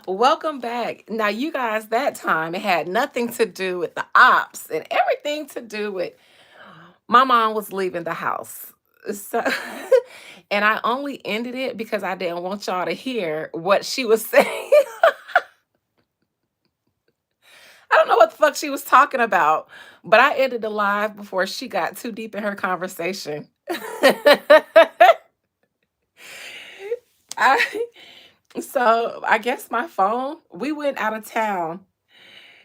Welcome back. Now, you guys, that time it had nothing to do with the ops and everything to do with my mom was leaving the house. So, and I only ended it because I didn't want y'all to hear what she was saying. I don't know what the fuck she was talking about, but I ended the live before she got too deep in her conversation. I, so I guess my phone, we went out of town.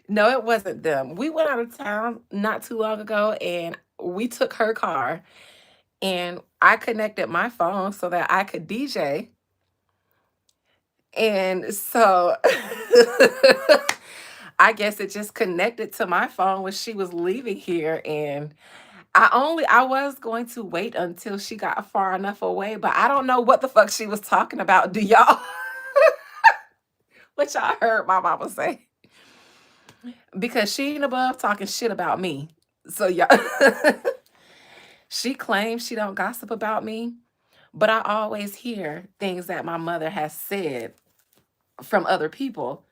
No, it wasn't them. We went out of town not too long ago and we took her car and I connected my phone so that I could DJ. And so I guess it just connected to my phone when she was leaving here. And I was going to wait until she got far enough away, but I don't know what the fuck she was talking about. Do y'all what y'all heard my mama say? Because she ain't above talking shit about me. So y'all she claims she don't gossip about me, but I always hear things that my mother has said from other people.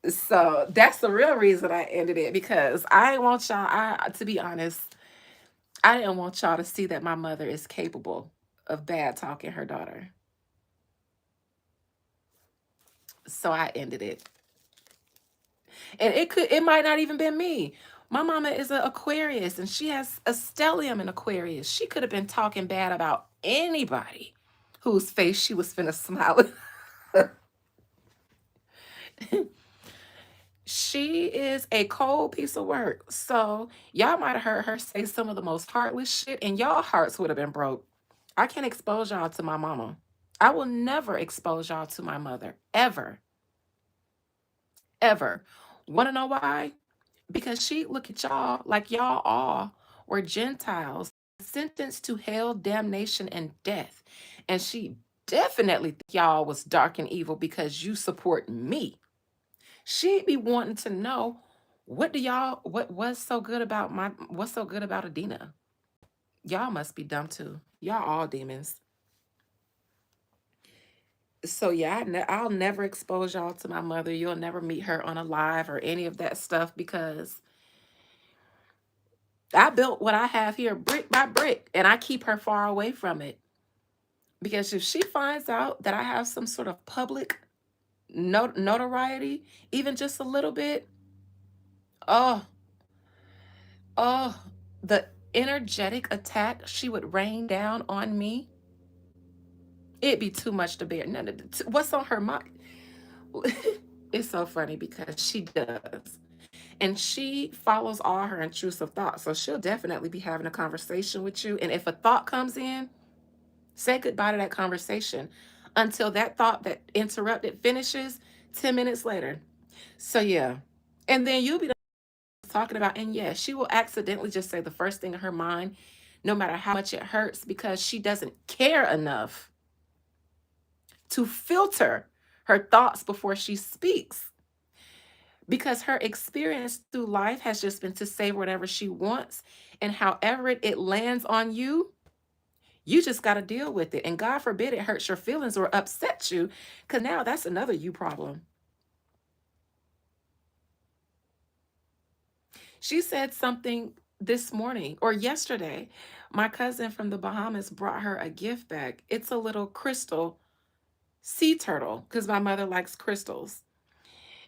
So that's the real reason I ended it because I didn't want y'all. To be honest, I didn't want y'all to see that my mother is capable of bad talking her daughter. So I ended it, and it might not even been me. My mama is an Aquarius, and she has a stellium in Aquarius. She could have been talking bad about anybody whose face she was finna smile at. She is a cold piece of work. So y'all might have heard her say some of the most heartless shit, and y'all hearts would have been broke. I can't expose y'all to my mama. I will never expose y'all to my mother. Ever. Ever. Wanna know why? Because she look at y'all like y'all all were Gentiles sentenced to hell, damnation, and death. And she definitely think y'all was dark and evil because you support me. She'd be wanting to know what's so good about Adina? Y'all must be dumb too. Y'all all demons. So yeah, I'll never expose y'all to my mother. You'll never meet her on a live or any of that stuff because I built what I have here brick by brick and I keep her far away from it. Because if she finds out that I have some sort of public notoriety, even just a little bit, oh, oh, the energetic attack she would rain down on me, it'd be too much to bear. What's on her mind? It's so funny because she does. And she follows all her intrusive thoughts. So she'll definitely be having a conversation with you. And if a thought comes in, say goodbye to that conversation until that thought that interrupted finishes 10 minutes later. So, yeah. And then you'll be talking about, and yeah, she will accidentally just say the first thing in her mind, no matter how much it hurts, because she doesn't care enough to filter her thoughts before she speaks. Because her experience through life has just been to say whatever she wants, and however it lands on you, you just got to deal with it. And God forbid it hurts your feelings or upsets you, because now that's another you problem. She said something this morning or yesterday. My cousin from the Bahamas brought her a gift bag. It's a little crystal sea turtle because my mother likes crystals.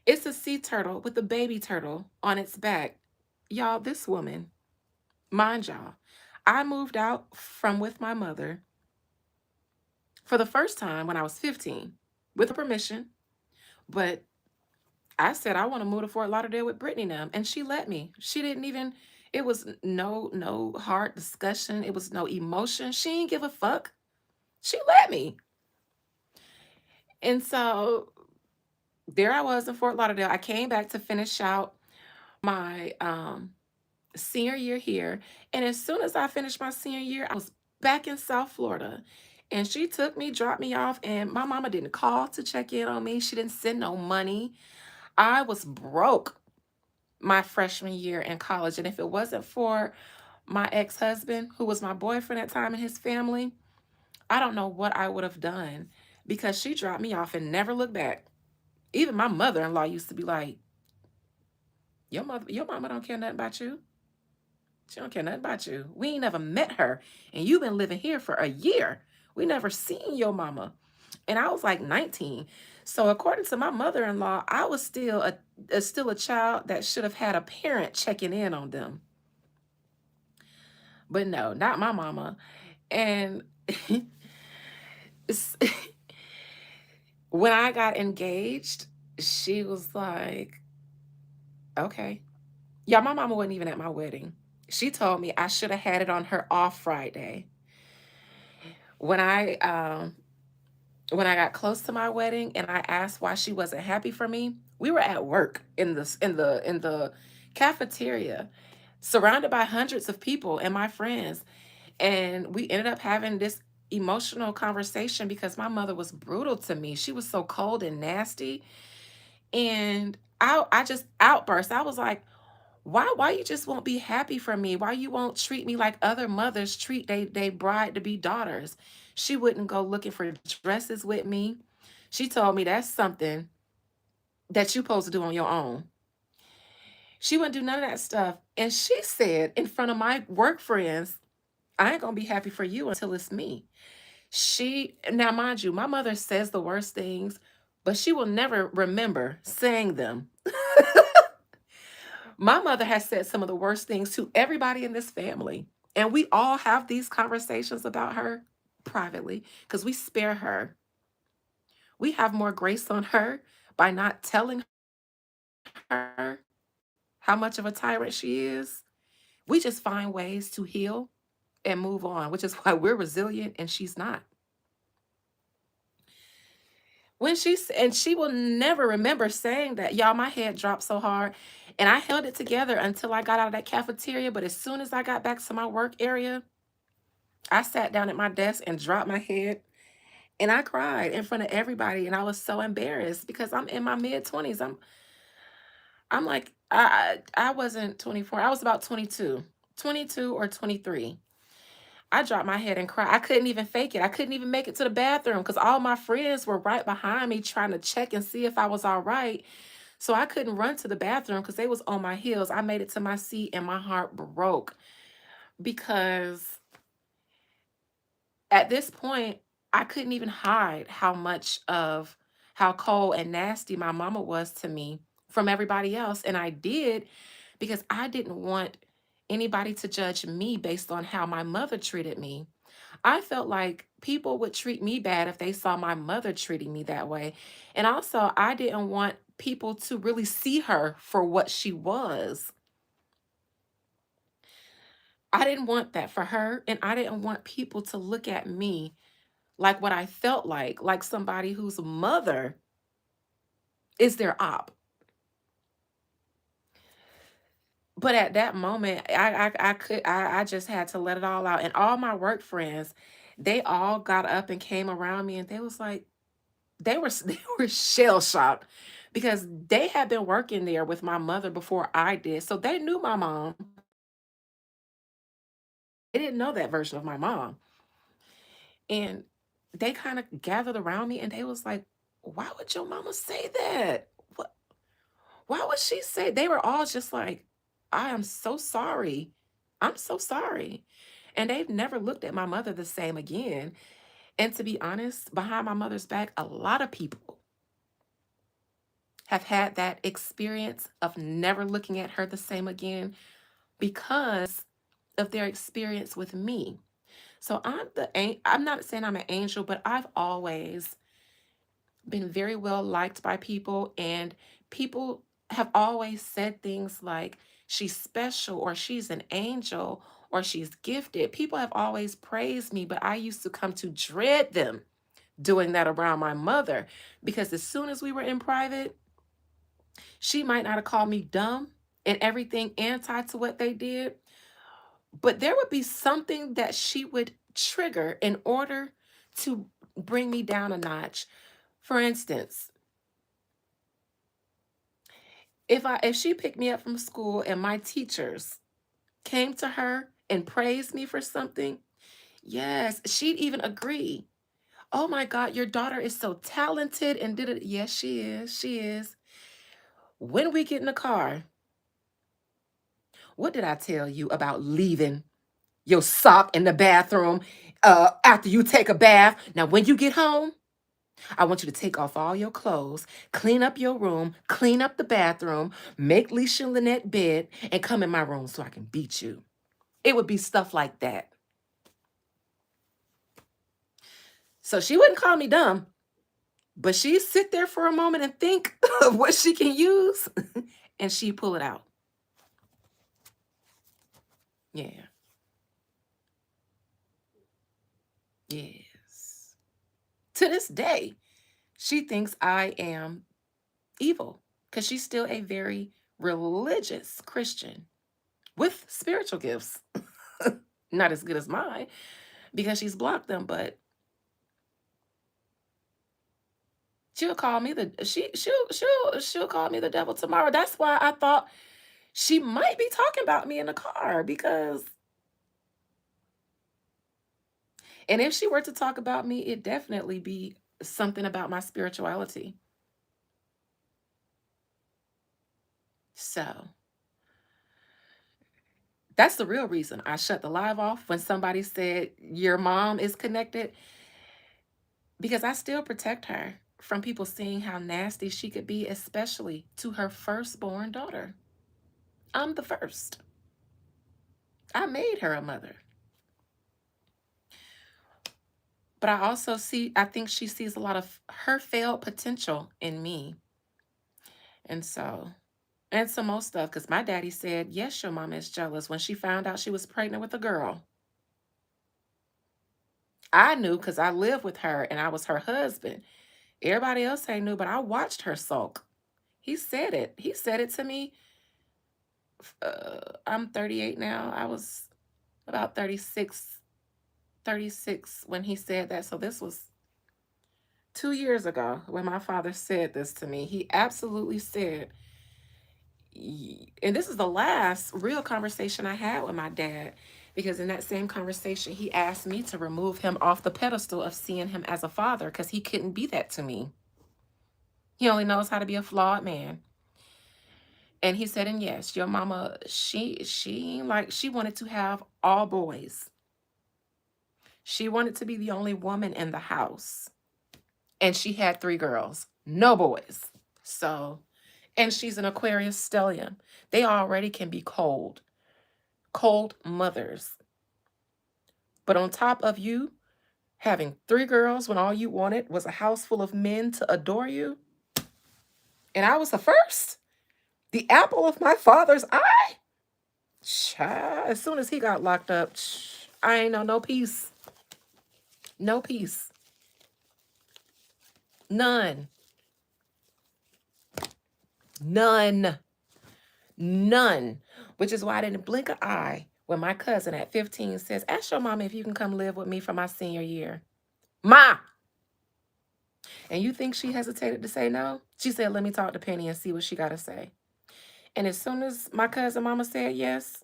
It's a sea turtle with a baby turtle on its back. Y'all, this woman, mind y'all, I moved out from with my mother for the first time when I was 15 with her permission. But I said I want to move to Fort Lauderdale with Brittany now, and she let me. She didn't even. It was no hard discussion. It was no emotion. She didn't give a fuck. She let me, and so there I was in Fort Lauderdale. I came back to finish out my senior year here, and as soon as I finished my senior year, I was back in South Florida. And she took me, dropped me off, and my mama didn't call to check in on me. She didn't send no money. I was broke my freshman year in college. And if it wasn't for my ex husband, who was my boyfriend at the time, and his family, I don't know what I would have done because she dropped me off and never looked back. Even my mother-in-law used to be like, your mama don't care nothing about you. She don't care nothing about you. We ain't never met her. And you've been living here for a year. We never seen your mama. And I was like 19. So according to my mother-in-law, I was still a child that should have had a parent checking in on them. But no, not my mama. And s- when I got engaged, she was like, okay. Yeah, my mama wasn't even at my wedding. She told me I should have had it on her off Friday. When I when I got close to my wedding and I asked why she wasn't happy for me, we were at work in the cafeteria, surrounded by hundreds of people and my friends, and we ended up having this emotional conversation because my mother was brutal to me. She was so cold and nasty, and I just outburst. I was like, why you just won't be happy for me? Why you won't treat me like other mothers treat they bride to be daughters? She wouldn't go looking for dresses with me. She told me that's something that you supposed to do on your own. She wouldn't do none of that stuff. And she said in front of my work friends, I ain't gonna be happy for you until it's me. She now mind you, my mother says the worst things, but she will never remember saying them. My mother has said some of the worst things to everybody in this family. And we all have these conversations about her privately because we spare her. We have more grace on her by not telling her how much of a tyrant she is. We just find ways to heal and move on, which is why we're resilient and she's not. And she will never remember saying that. Y'all, my head dropped so hard. And I held it together until I got out of that cafeteria. But as soon as I got back to my work area, I sat down at my desk and dropped my head and I cried in front of everybody. And I was so embarrassed because I'm in my mid 20s. I'm like, I wasn't 24. I was about 22, 22 or 23. I dropped my head and cried. I couldn't even fake it. I couldn't even make it to the bathroom because all my friends were right behind me trying to check and see if I was all right. So I couldn't run to the bathroom because they was on my heels. I made it to my seat and my heart broke because at this point, I couldn't even hide how much of how cold and nasty my mama was to me from everybody else. And I did because I didn't want anybody to judge me based on how my mother treated me. I felt like people would treat me bad if they saw my mother treating me that way. And also, I didn't want people to really see her for what she was. I didn't want that for her. And I didn't want people to look at me like what I felt like somebody whose mother is their op. But at that moment, I just had to let it all out. And all my work friends, they all got up and came around me and they was like, they were shell shocked because they had been working there with my mother before I did. So they knew my mom. They didn't know that version of my mom. And they kind of gathered around me and they was like, why would your mama say that? What why would she say? They were all just like, I am so sorry. I'm so sorry. And they've never looked at my mother the same again. And to be honest, behind my mother's back, a lot of people have had that experience of never looking at her the same again because of their experience with me. So I'm not saying I'm an angel, but I've always been very well liked by people, and people have always said things like she's special or she's an angel or she's gifted. People have always praised me, but I used to come to dread them doing that around my mother because as soon as we were in private, she might not have called me dumb and everything anti to what they did, but there would be something that she would trigger in order to bring me down a notch. For instance, if she picked me up from school and my teachers came to her and praised me for something, yes, she'd even agree. Oh my God, your daughter is so talented and did it. Yes, she is. She is. When we get in the car, what did I tell you about leaving your sock in the bathroom after you take a bath? Now, when you get home, I want you to take off all your clothes, clean up your room, clean up the bathroom, make Leisha and Lynette bed, and come in my room so I can beat you. It would be stuff like that. So she wouldn't call me dumb, but she'd sit there for a moment and think of what she can use, and she'd pull it out. Yeah. Yes. To this day, she thinks I am evil because she's still a very religious Christian with spiritual gifts. Not as good as mine because she's blocked them, but she'll call me the she'll call me the devil tomorrow. That's why I thought she might be talking about me in the car because, and if she were to talk about me, it'd definitely be something about my spirituality. So that's the real reason I shut the live off when somebody said your mom is connected, because I still protect her from people seeing how nasty she could be, especially to her firstborn daughter. I'm the first. I made her a mother. But I also I think she sees a lot of her failed potential in me. And so, and some more stuff, because my daddy said, yes, your mama is jealous when she found out she was pregnant with a girl. I knew because I lived with her and I was her husband. Everybody else ain't knew, but I watched her sulk. He said it. He said it to me. I'm 38 now. I was about 36 when he said that. So this was 2 years ago when my father said this to me. He absolutely said, and this is the last real conversation I had with my dad, because in that same conversation, he asked me to remove him off the pedestal of seeing him as a father because he couldn't be that to me. He only knows how to be a flawed man. And he said, and yes, your mama, she wanted to have all boys. She wanted to be the only woman in the house. And she had 3 girls, no boys. So, and she's an Aquarius stellium. They already can be cold mothers. But on top of you having 3 girls when all you wanted was a house full of men to adore you, and I was the first, the apple of my father's eye. Child, as soon as he got locked up, I ain't know no peace. No peace. None. None. None. Which is why I didn't blink an eye when my cousin at 15 says, ask your mama if you can come live with me for my senior year. Ma! And you think she hesitated to say no? She said, let me talk to Penny and see what she got to say. And as soon as my cousin mama said yes,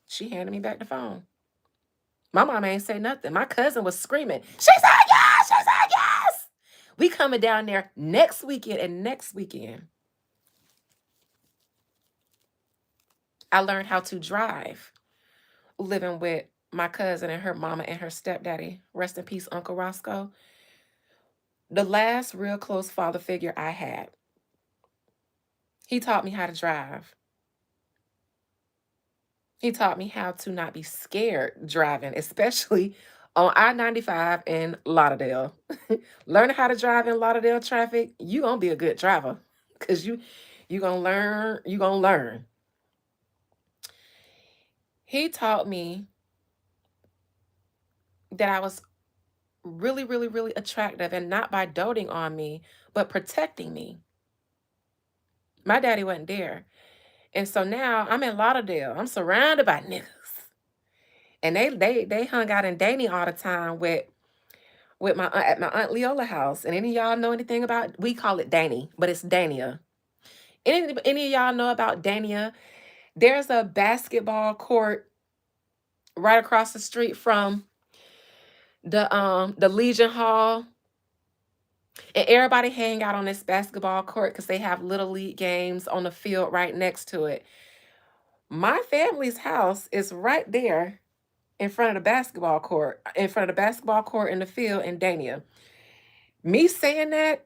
she handed me back the phone. My mama ain't say nothing. My cousin was screaming, she said yes! She said yes! We coming down there next weekend, and next weekend, I learned how to drive living with my cousin and her mama and her stepdaddy. Rest in peace, Uncle Roscoe. The last real close father figure I had. He taught me how to drive. He taught me how to not be scared driving, especially on I-95 in Lauderdale. Learning how to drive in Lauderdale traffic, you gonna be a good driver. Cause you gonna learn. He taught me that I was really, really, really attractive, and not by doting on me, but protecting me. My daddy wasn't there. And so now I'm in Lauderdale. I'm surrounded by niggas. And they hung out in Danny all the time with my aunt at my Aunt Leola house. And any of y'all know anything about, we call it Danny, but it's Dania. Any of y'all know about Dania? There's a basketball court right across the street from the Legion Hall. And everybody hang out on this basketball court because they have little league games on the field right next to it. My family's house is right there in front of the basketball court, in front of the basketball court in the field in Dania. Me saying that,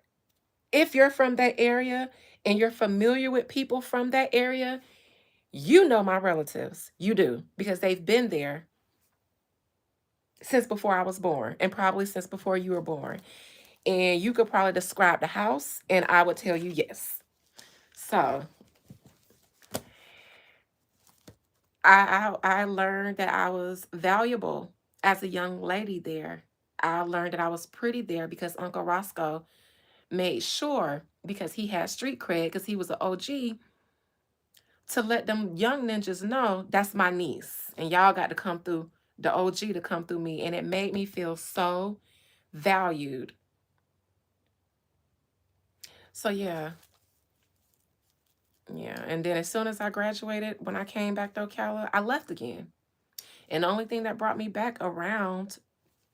if you're from that area and you're familiar with people from that area, you know my relatives. You do, because they've been there since before I was born and probably since before you were born. And you could probably describe the house, and I would tell you yes. So I learned that I was valuable as a young lady there. I learned that I was pretty there because Uncle Roscoe made sure, because he had street cred, because he was an OG, to let them young ninjas know that's my niece. And y'all got to come through the OG to come through me. And it made me feel so valued. So yeah. Yeah. And then as soon as I graduated, when I came back to Ocala, I left again. And the only thing that brought me back around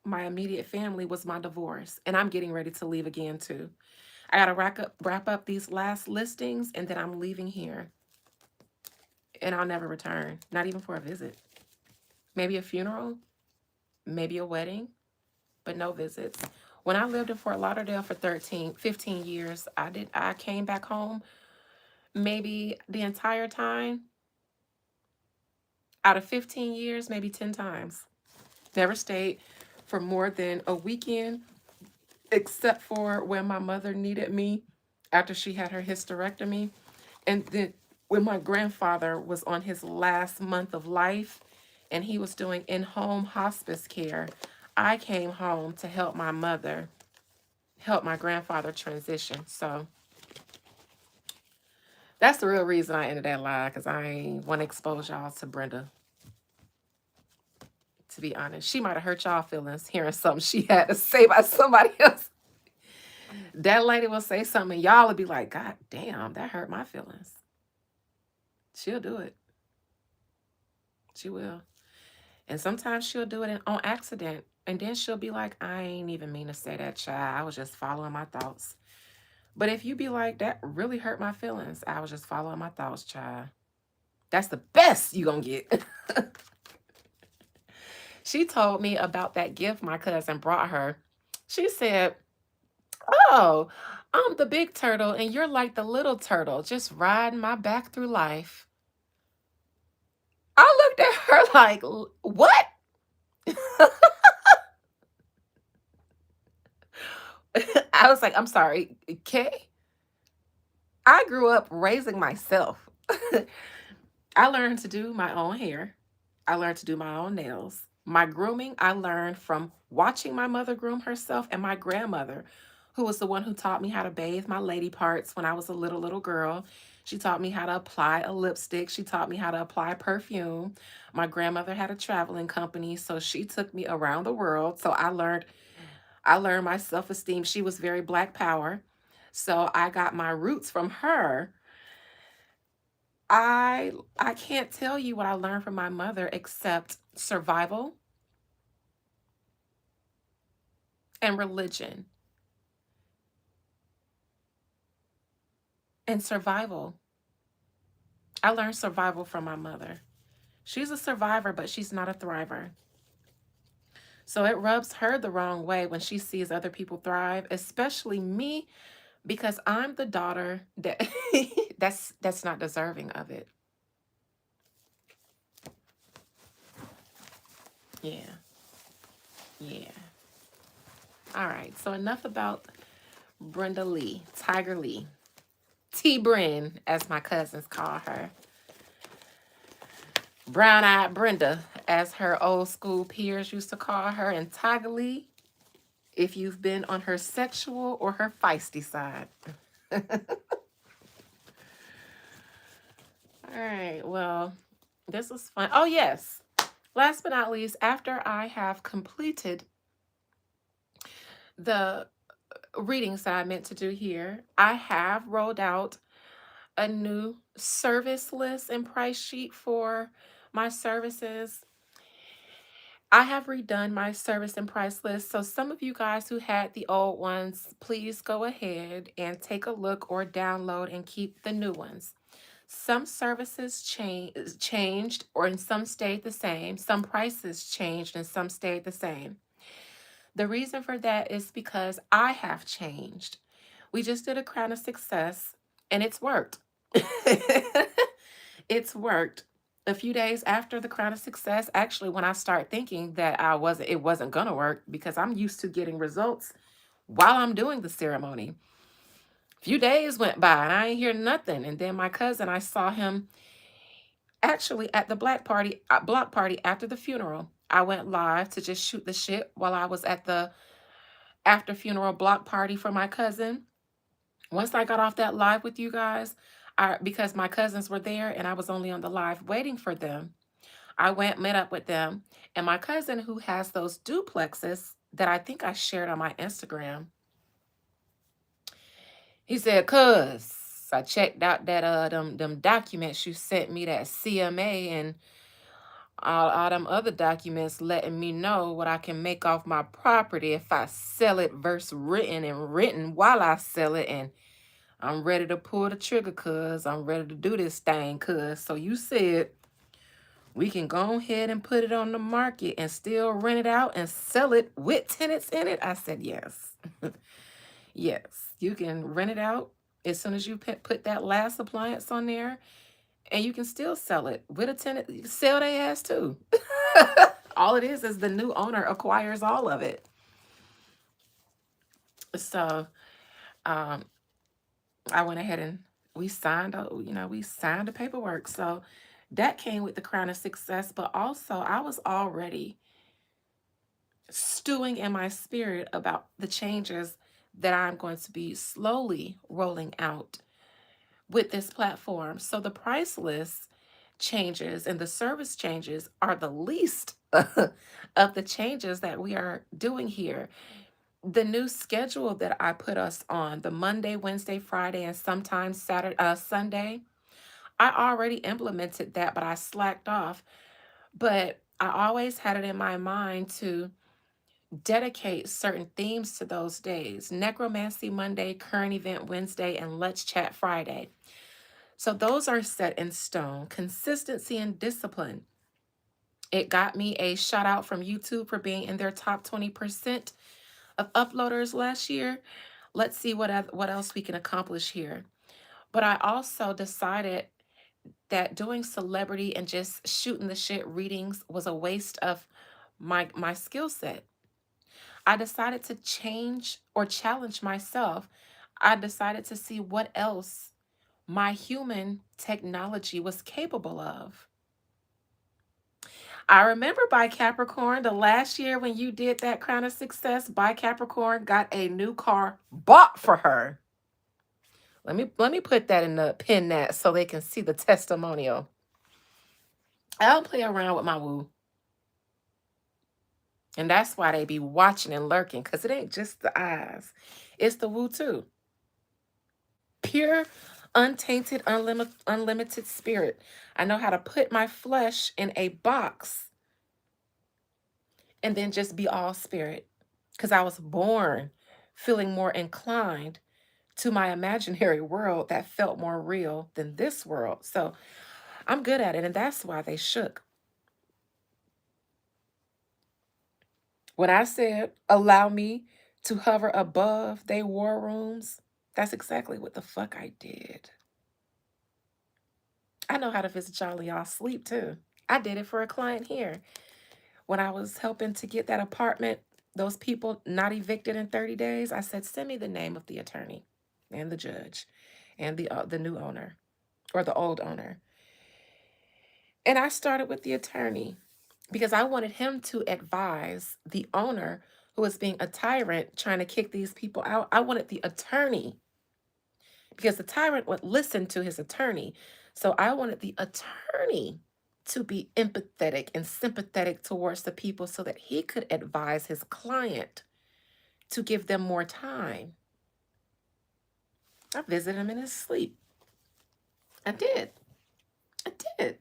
my immediate family was my divorce. And I'm getting ready to leave again too. I gotta wrap up these last listings, and then I'm leaving here. And I'll never return. Not even for a visit. Maybe a funeral, maybe a wedding, but no visits. When I lived in Fort Lauderdale for 15 years, I came back home maybe the entire time, out of 15 years, maybe 10 times. Never stayed for more than a weekend, except for when my mother needed me after she had her hysterectomy. And then when my grandfather was on his last month of life and he was doing in-home hospice care, I came home to help my mother, help my grandfather transition. So that's the real reason I ended that lie, because I ain't want to expose y'all to Brenda. To be honest, she might have hurt y'all feelings hearing something she had to say about somebody else. That lady will say something, and y'all will be like, God damn, that hurt my feelings. She'll do it. She will. And sometimes she'll do it on accident. And then she'll be like, I ain't even mean to say that, child. I was just following my thoughts. But if you be like, that really hurt my feelings, I was just following my thoughts, child. That's the best you gonna get. She told me about that gift my cousin brought her. She said, oh, I'm the big turtle and you're like the little turtle, just riding my back through life. I looked at her like, what? I was like, I'm sorry, Kay. I grew up raising myself. I learned to do my own hair. I learned to do my own nails. My grooming, I learned from watching my mother groom herself, and my grandmother, who was the one who taught me how to bathe my lady parts when I was a little girl. She taught me how to apply a lipstick. She taught me how to apply perfume. My grandmother had a traveling company, so she took me around the world. So I learned my self-esteem. She was very Black power. So I got my roots from her. I can't tell you what I learned from my mother except survival and religion. And survival. I learned survival from my mother. She's a survivor, but she's not a thriver. So it rubs her the wrong way when she sees other people thrive, especially me, because I'm the daughter that that's not deserving of it. Yeah. Yeah. All right. So enough about Brenda Lee, Tiger Lee. T Bryn, as my cousins call her. Brown Eyed Brenda, as her old school peers used to call her, and Tiger Lee, if you've been on her sexual or her feisty side. All right, well, this was fun. Oh, yes. Last but not least, after I have completed the readings that I meant to do here, I have rolled out a new service list and price sheet for my services. I have redone my service and price list. So some of you guys who had the old ones, please go ahead and take a look or download and keep the new ones. Some services changed, or in some stayed the same. Some prices changed and some stayed the same. The reason for that is because I have changed. We just did a Crown of Success and it's worked. It's worked. A few days after the Crown of Success, actually, when I start thinking that it wasn't gonna work because I'm used to getting results while I'm doing the ceremony. A few days went by and I ain't hear nothing. And then my cousin, I saw him actually at the block party after the funeral. I went live to just shoot the shit while I was at the after funeral block party for my cousin. Once I got off that live with you guys, because my cousins were there and I was only on the live waiting for them, I went, met up with them. And my cousin who has those duplexes that I think I shared on my Instagram, he said, "Cuz, I checked out that them documents you sent me, that CMA and all them other documents letting me know what I can make off my property if I sell it versus written, and written while I sell it. And I'm ready to pull the trigger, cuz. I'm ready to do this thing, cuz. So you said we can go ahead and put it on the market and still rent it out and sell it with tenants in it?" I said, yes. Yes, you can rent it out as soon as you put that last appliance on there, and you can still sell it with a tenant. You can sell their ass too. All it is the new owner acquires all of it. So um, I went ahead and we signed, we signed the paperwork. So that came with the Crown of Success. But also, I was already stewing in my spirit about the changes that I'm going to be slowly rolling out with this platform. So the price list changes and the service changes are the least of the changes that we are doing here. The new schedule that I put us on, the Monday, Wednesday, Friday, and sometimes Sunday, I already implemented that, but I slacked off. But I always had it in my mind to dedicate certain themes to those days: Necromancy Monday, Current Event Wednesday, and Let's Chat Friday. So those are set in stone. Consistency and discipline. It got me a shout out from YouTube for being in their top 20% of uploaders last year. Let's see what else we can accomplish here. But I also decided that doing celebrity and just shooting the shit readings was a waste of my skill set. I decided to change or challenge myself. I decided to see what else my human technology was capable of. I remember by Capricorn, the last year when you did that Crown of Success, by Capricorn got a new car bought for her. Let me put that in the pin that so they can see the testimonial. I don't play around with my woo. And that's why they be watching and lurking, because it ain't just the eyes. It's the woo too. Pure, untainted, unlimited spirit. I know how to put my flesh in a box and then just be all spirit, because I was born feeling more inclined to my imaginary world that felt more real than this world. So I'm good at it, and that's why they shook. When I said, allow me to hover above they war rooms, that's exactly what the fuck I did. I know how to visit y'all in y'all sleep too. I did it for a client here. When I was helping to get that apartment, those people not evicted in 30 days, I said, send me the name of the attorney and the judge and the new owner or the old owner. And I started with the attorney because I wanted him to advise the owner who was being a tyrant trying to kick these people out. I wanted the attorney because the tyrant would listen to his attorney. So I wanted the attorney to be empathetic and sympathetic towards the people so that he could advise his client to give them more time. I visited him in his sleep. I did. I did.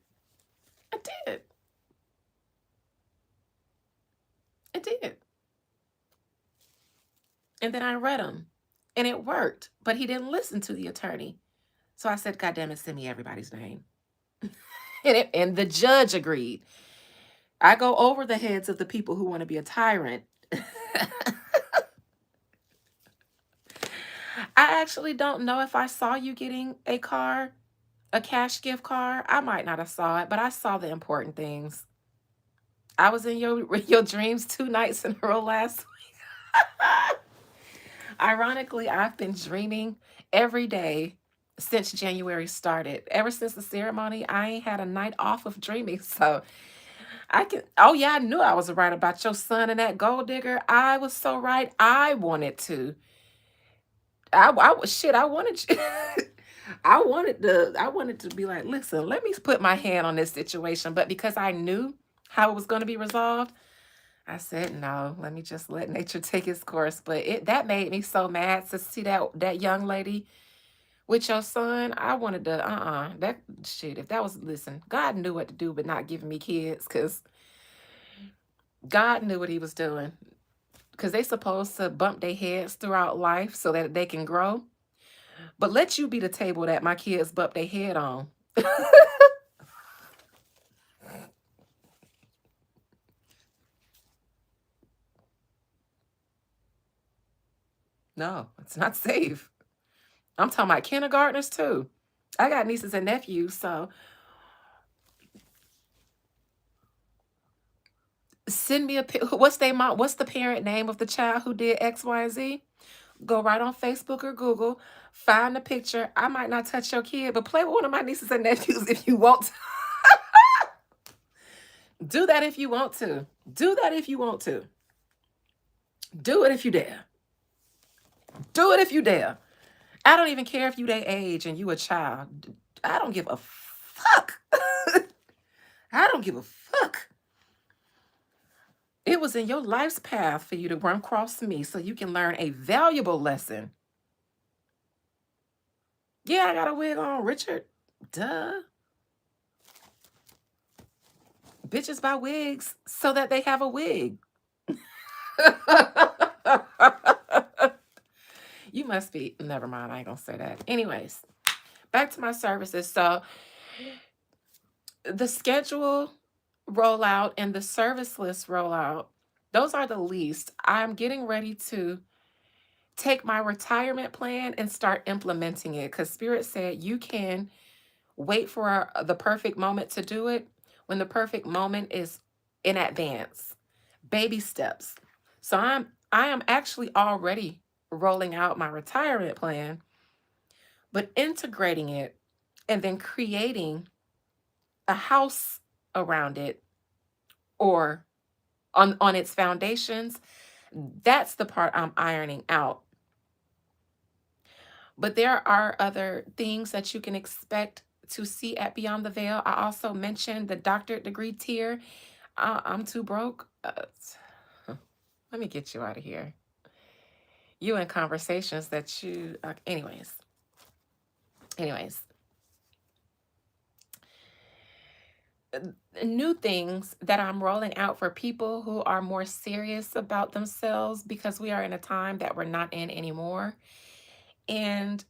I did. It did. And then I read them and it worked, but he didn't listen to the attorney. So I said, God damn it, send me everybody's name. And the judge agreed. I go over the heads of the people who want to be a tyrant. I actually don't know if I saw you getting a car, a cash gift card. I might not have saw it, but I saw the important things. I was in your dreams 2 nights in a row last week. Ironically, I've been dreaming every day since January started. Ever since the ceremony, I ain't had a night off of dreaming. So I can, oh yeah, I knew I was right about your son and that gold digger. I was so right. I wanted to. I was shit. I wanted you. I wanted to be like, listen, let me put my hand on this situation. But because I knew how it was going to be resolved, I said, no, let me just let nature take its course. But that made me so mad to see that young lady with your son. I wanted to, that shit. If that was, listen, God knew what to do, but not giving me kids, because God knew what he was doing. Because they supposed to bump their heads throughout life so that they can grow. But let you be the table that my kids bump their head on. No, it's not safe. I'm talking about kindergartners too. I got nieces and nephews, so send me a what's they mom, what's the parent name of the child who did X, Y, and Z? Go right on Facebook or Google, find the picture. I might not touch your kid, but play with one of my nieces and nephews if you want to. Do that if you want to. Do that if you want to. Do it if you dare. Do it if you dare. I don't even care if you their age and you a child. I don't give a fuck. I don't give a fuck. It was in your life's path for you to run across me so you can learn a valuable lesson. Yeah, I got a wig on, Richard. Duh. Bitches buy wigs so that they have a wig. You must be, never mind, I ain't gonna say that. Anyways, back to my services. So the schedule rollout and the service list rollout, those are the least. I'm getting ready to take my retirement plan and start implementing it, because Spirit said you can wait for the perfect moment to do it when the perfect moment is in advance. Baby steps. So I am actually already rolling out my retirement plan, but integrating it and then creating a house around it, or on its foundations. That's the part I'm ironing out. But there are other things that you can expect to see at Beyond the Veil. I also mentioned the doctorate degree tier. I'm too broke. Let me get you out of here. You in conversations that you, anyways, uh, new things that I'm rolling out for people who are more serious about themselves, because we are in a time that we're not in anymore. And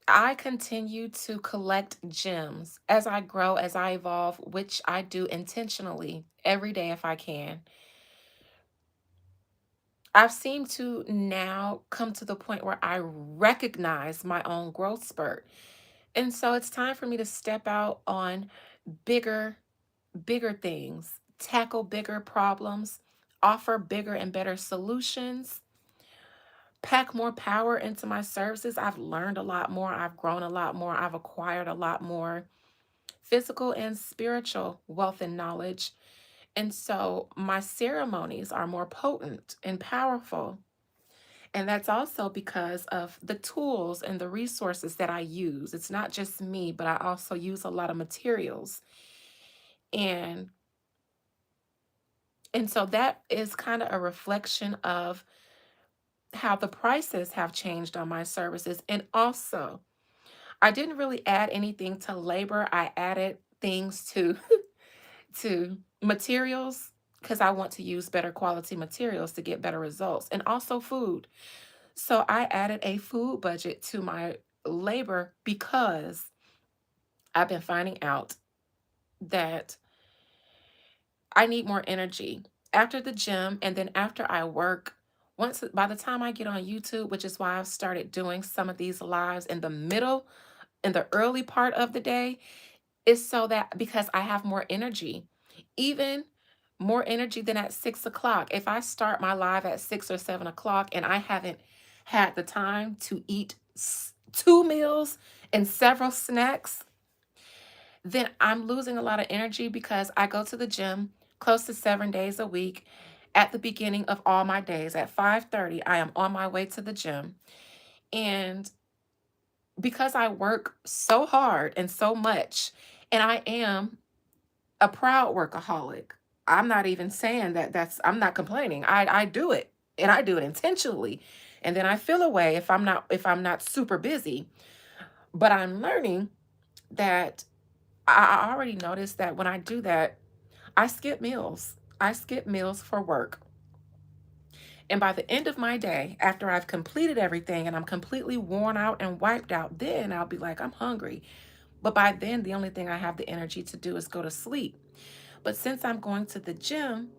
I continue to collect gems as I grow, as I evolve, which I do intentionally every day if I can. I've seemed to now come to the point where I recognize my own growth spurt. And so it's time for me to step out on bigger, bigger things, tackle bigger problems, offer bigger and better solutions, pack more power into my services. I've learned a lot more. I've grown a lot more. I've acquired a lot more physical and spiritual wealth and knowledge. And so my ceremonies are more potent and powerful. And that's also because of the tools and the resources that I use. It's not just me, but I also use a lot of materials. And so that is kind of a reflection of how the prices have changed on my services. And also, I didn't really add anything to labor. I added things to to materials. because I want to use better quality materials to get better results, and also food. So I added a food budget to my labor because I've been finding out that I need more energy after the gym and then after I work. Once by the time I get on YouTube, which is why I've started doing some of these lives in the middle, in the early part of the day, is so that because I have more energy, even more energy than at 6 o'clock. If I start my live at 6 or 7 o'clock and I haven't had the time to eat two meals and several snacks, then I'm losing a lot of energy because I go to the gym close to 7 days a week. At the beginning of all my days at 5:30, I am on my way to the gym. And because I work so hard and so much, and I am a proud workaholic. I'm not even saying that I'm not complaining. I do it, and I do it intentionally. And then I feel away if I'm not super busy. But I'm learning that I already noticed that when I do that, I skip meals. I skip meals for work. And by the end of my day, after I've completed everything and I'm completely worn out and wiped out, then I'll be like, I'm hungry. But by then, the only thing I have the energy to do is go to sleep. But since I'm going to the gym,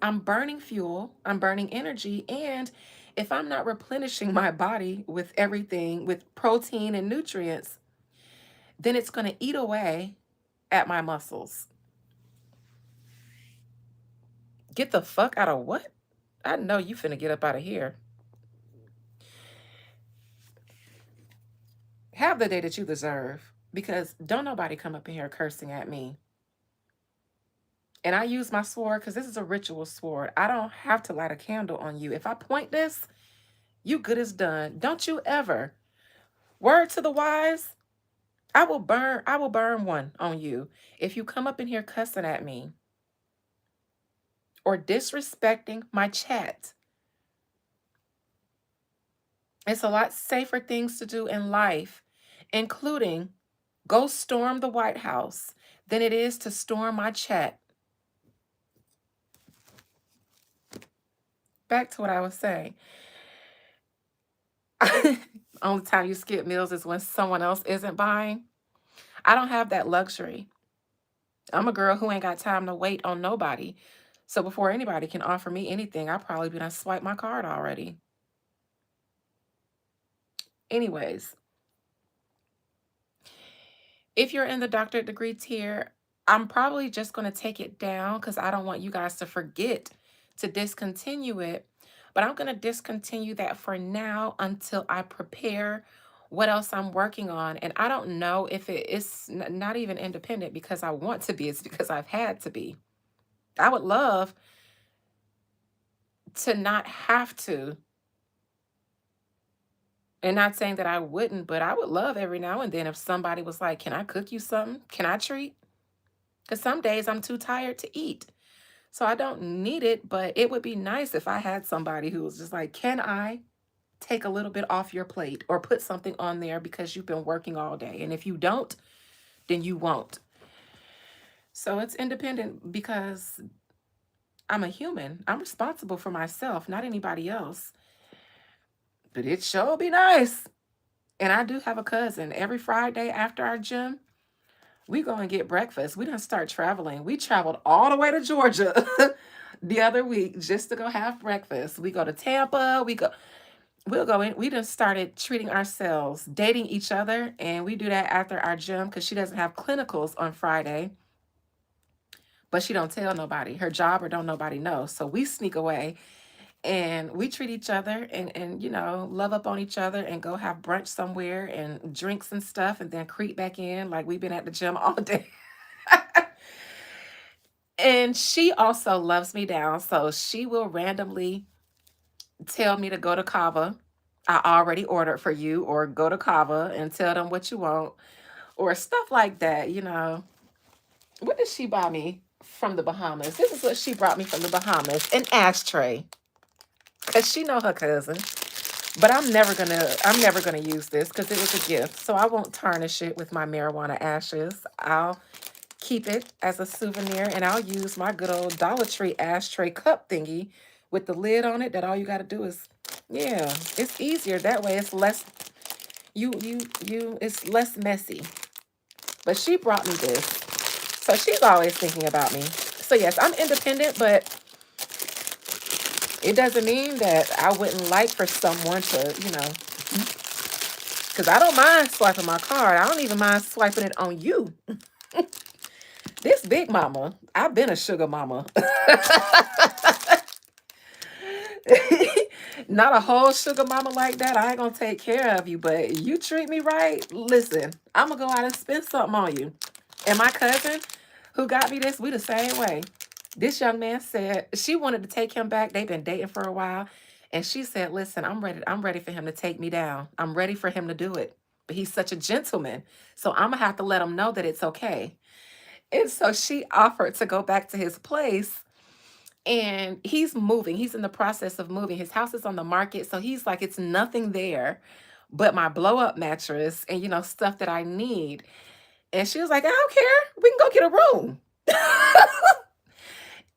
I'm burning fuel, I'm burning energy, and if I'm not replenishing my body with everything, with protein and nutrients, then it's going to eat away at my muscles. Get the fuck out of what? I know you finna get up out of here. Have the day that you deserve, because don't nobody come up in here cursing at me. And I use my sword because this is a ritual sword. I don't have to light a candle on you. If I point this, you good as done. Don't you ever. Word to the wise, I will burn one on you if you come up in here cussing at me or disrespecting my chat. It's a lot safer things to do in life, including go storm the White House, than it is to storm my chat. Back to what I was saying. Only time you skip meals is when someone else isn't buying. I don't have that luxury. I'm a girl who ain't got time to wait on nobody. So before anybody can offer me anything, I'll probably be done swipe my card already. Anyways, if you're in the doctorate degree tier, I'm probably just going to take it down because I don't want you guys to forget to discontinue it. But I'm going to discontinue that for now until I prepare what else I'm working on. And I don't know if it is not even independent because I want to be, it's because I've had to be. I would love to not have to. And not saying that I wouldn't, but I would love every now and then if somebody was like, can I cook you something? Can I treat? Because some days I'm too tired to eat. So I don't need it, but it would be nice if I had somebody who was just like, can I take a little bit off your plate or put something on there because you've been working all day? And if you don't, then you won't. So it's independent because I'm a human. I'm responsible for myself, not anybody else. But it sure be nice. And I do have a cousin. Every Friday after our gym, we go and get breakfast. We done start traveling. We traveled all the way to Georgia the other week just to go have breakfast. We go to Tampa. We'll go in. We done started treating ourselves, dating each other, and we do that after our gym because she doesn't have clinicals on Friday. But she don't tell nobody. Her job or don't nobody know. So we sneak away and we treat each other and love up on each other and go have brunch somewhere and drinks and stuff and then creep back in like we've been at the gym all day. And she also loves me down, so she will randomly tell me to go to Kava. I already ordered for you, or go to Kava and tell them what you want, or stuff like that. What did she buy me from the Bahamas? This is what she brought me from the Bahamas, an ashtray. Cause she know her cousin. But I'm never gonna use this because it was a gift. So I won't tarnish it with my marijuana ashes. I'll keep it as a souvenir, and I'll use my good old Dollar Tree ashtray cup thingy with the lid on it that all you got to do is, yeah, it's easier that way. It's less, it's less messy. But she brought me this. So she's always thinking about me. So yes, I'm independent, but it doesn't mean that I wouldn't like for someone to, because I don't mind swiping my card. I don't even mind swiping it on you. This big mama, I've been a sugar mama. Not a whole sugar mama like that. I ain't gonna take care of you, but you treat me right. Listen, I'm gonna go out and spend something on you. And my cousin who got me this, we the same way. This young man said she wanted to take him back. They've been dating for a while. And she said, listen, I'm ready for him to take me down. I'm ready for him to do it. But he's such a gentleman. So I'm gonna have to let him know that it's okay. And so she offered to go back to his place, and he's moving. He's in the process of moving. His house is on the market. So he's like, it's nothing there but my blow up mattress and, stuff that I need. And she was like, I don't care. We can go get a room.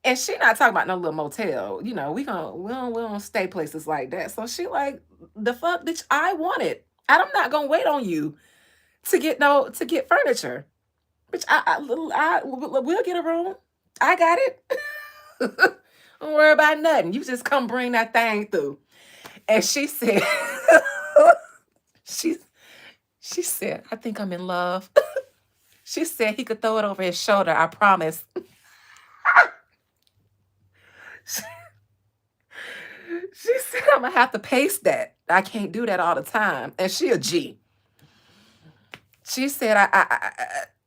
And she not talking about no little motel. We don't stay places like that. So she like, the fuck, bitch, I want it. I'm not gonna wait on you to get furniture. Bitch, we'll get a room. I got it. Don't worry about nothing. You just come bring that thing through. And she said, she she said, I think I'm in love. She said he could throw it over his shoulder. I promise. She said I'm gonna have to pace that. I can't do that all the time. And she a G. She said,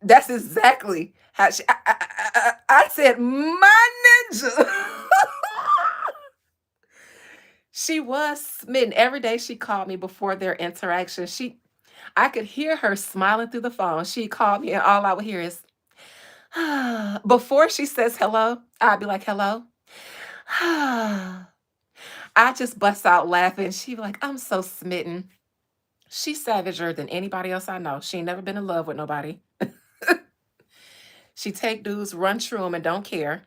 that's exactly how she. I said, my ninja. She was smitten. Every day she called me before their interaction. I could hear her smiling through the phone. She called me, and all I would hear is, before she says hello, I'd be like, hello. I just bust out laughing. She be like, I'm so smitten. She's savager than anybody else I know. She ain't never been in love with nobody. She take dudes, run through them, and don't care.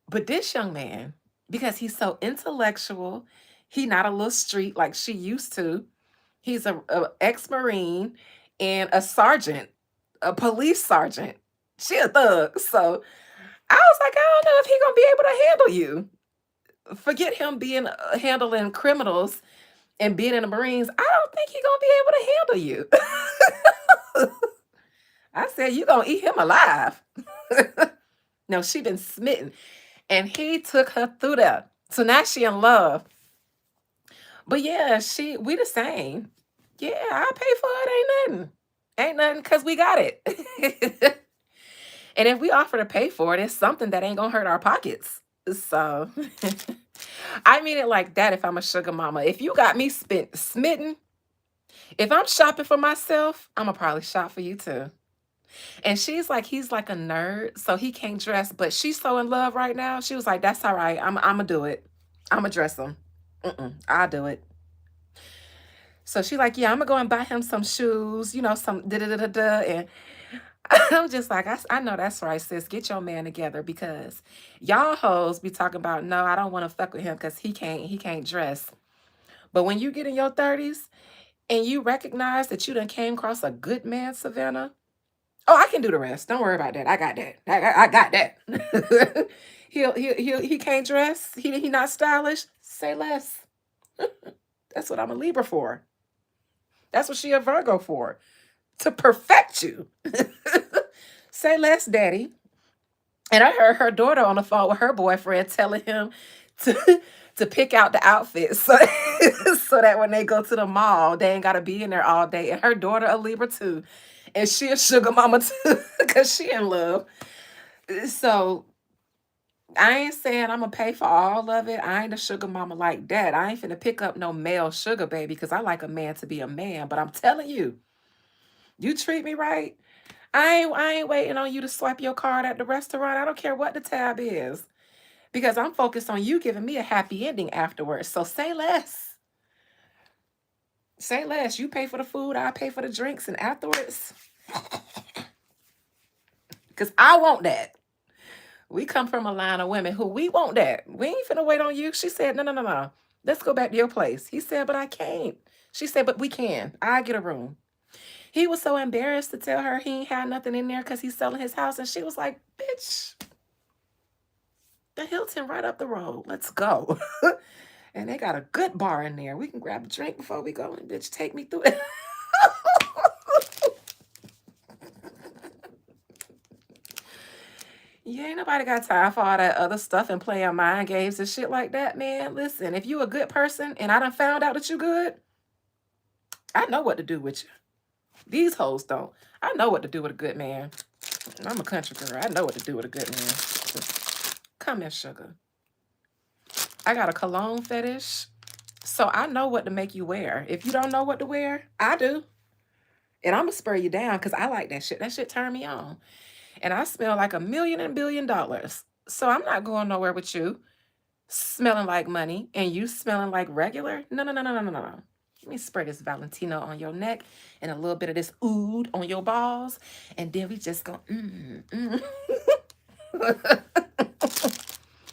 But this young man, because he's so intellectual, he not a little street like she used to. He's a ex-Marine and a sergeant, a police sergeant. She a thug. So I was like, I don't know if he gonna be able to handle you. Forget him being handling criminals and being in the Marines. I don't think he gonna be able to handle you. I said, you gonna eat him alive. No, she been smitten. And he took her through that. So now she in love. But yeah, we the same. Yeah, I pay for it. Ain't nothing. Ain't nothing because we got it. And if we offer to pay for it, it's something that ain't gonna hurt our pockets. So I mean it like that if I'm a sugar mama. If you got me smitten, if I'm shopping for myself, I'm gonna probably shop for you too. And he's like a nerd, so he can't dress, but she's so in love right now. She was like, that's all right. I'm gonna do it. I'm gonna dress him. I'll do it. So she like, yeah, I'm gonna go and buy him some shoes, some da da da da da. And I'm just like, I know that's right, sis. Get your man together because y'all hoes be talking about, no, I don't want to fuck with him because he can't dress. But when you get in your 30s and you recognize that you done came across a good man, Savannah, oh, I can do the rest. Don't worry about that. I got that. I got that. He can't dress. He not stylish. Say less. That's what I'm a Libra for. That's what she a Virgo for. To perfect you. Say less, daddy. And I heard her daughter on the phone with her boyfriend telling him to pick out the outfits so, so that when they go to the mall, they ain't gotta be in there all day. And her daughter a Libra too. And she a sugar mama too, because she in love. So I ain't saying I'm gonna pay for all of it. I ain't a sugar mama like that. I ain't finna pick up no male sugar baby because I like a man to be a man. But I'm telling you, you treat me right. I ain't waiting on you to swipe your card at the restaurant. I don't care what the tab is. Because I'm focused on you giving me a happy ending afterwards. So say less. Say less. You pay for the food, I pay for the drinks, and afterwards, Because I want that. We come from a line of women who we want that. We ain't finna wait on you. She said, no, no, no, no. Let's go back to your place. He said, but I can't. She said, but we can. I get a room. He was so embarrassed to tell her he ain't had nothing in there because he's selling his house. And she was like, bitch, the Hilton right up the road. Let's go. And they got a good bar in there. We can grab a drink before we go and bitch take me through it. Yeah, ain't nobody got time for all that other stuff and playing mind games and shit like that, man. Listen, if you a good person and I done found out that you good, I know what to do with you. These hoes don't. I know what to do with a good man. I'm a country girl. I know what to do with a good man. Come here, sugar. I got a cologne fetish. So I know what to make you wear. If you don't know what to wear, I do. And I'm going to spur you down because I like that shit. That shit turn me on. And I smell like $1,000,000,000. So I'm not going nowhere with you smelling like money and you smelling like regular. No, no, no, no, no, no, no. Let me spray this Valentino on your neck and a little bit of this oud on your balls. And then we just go,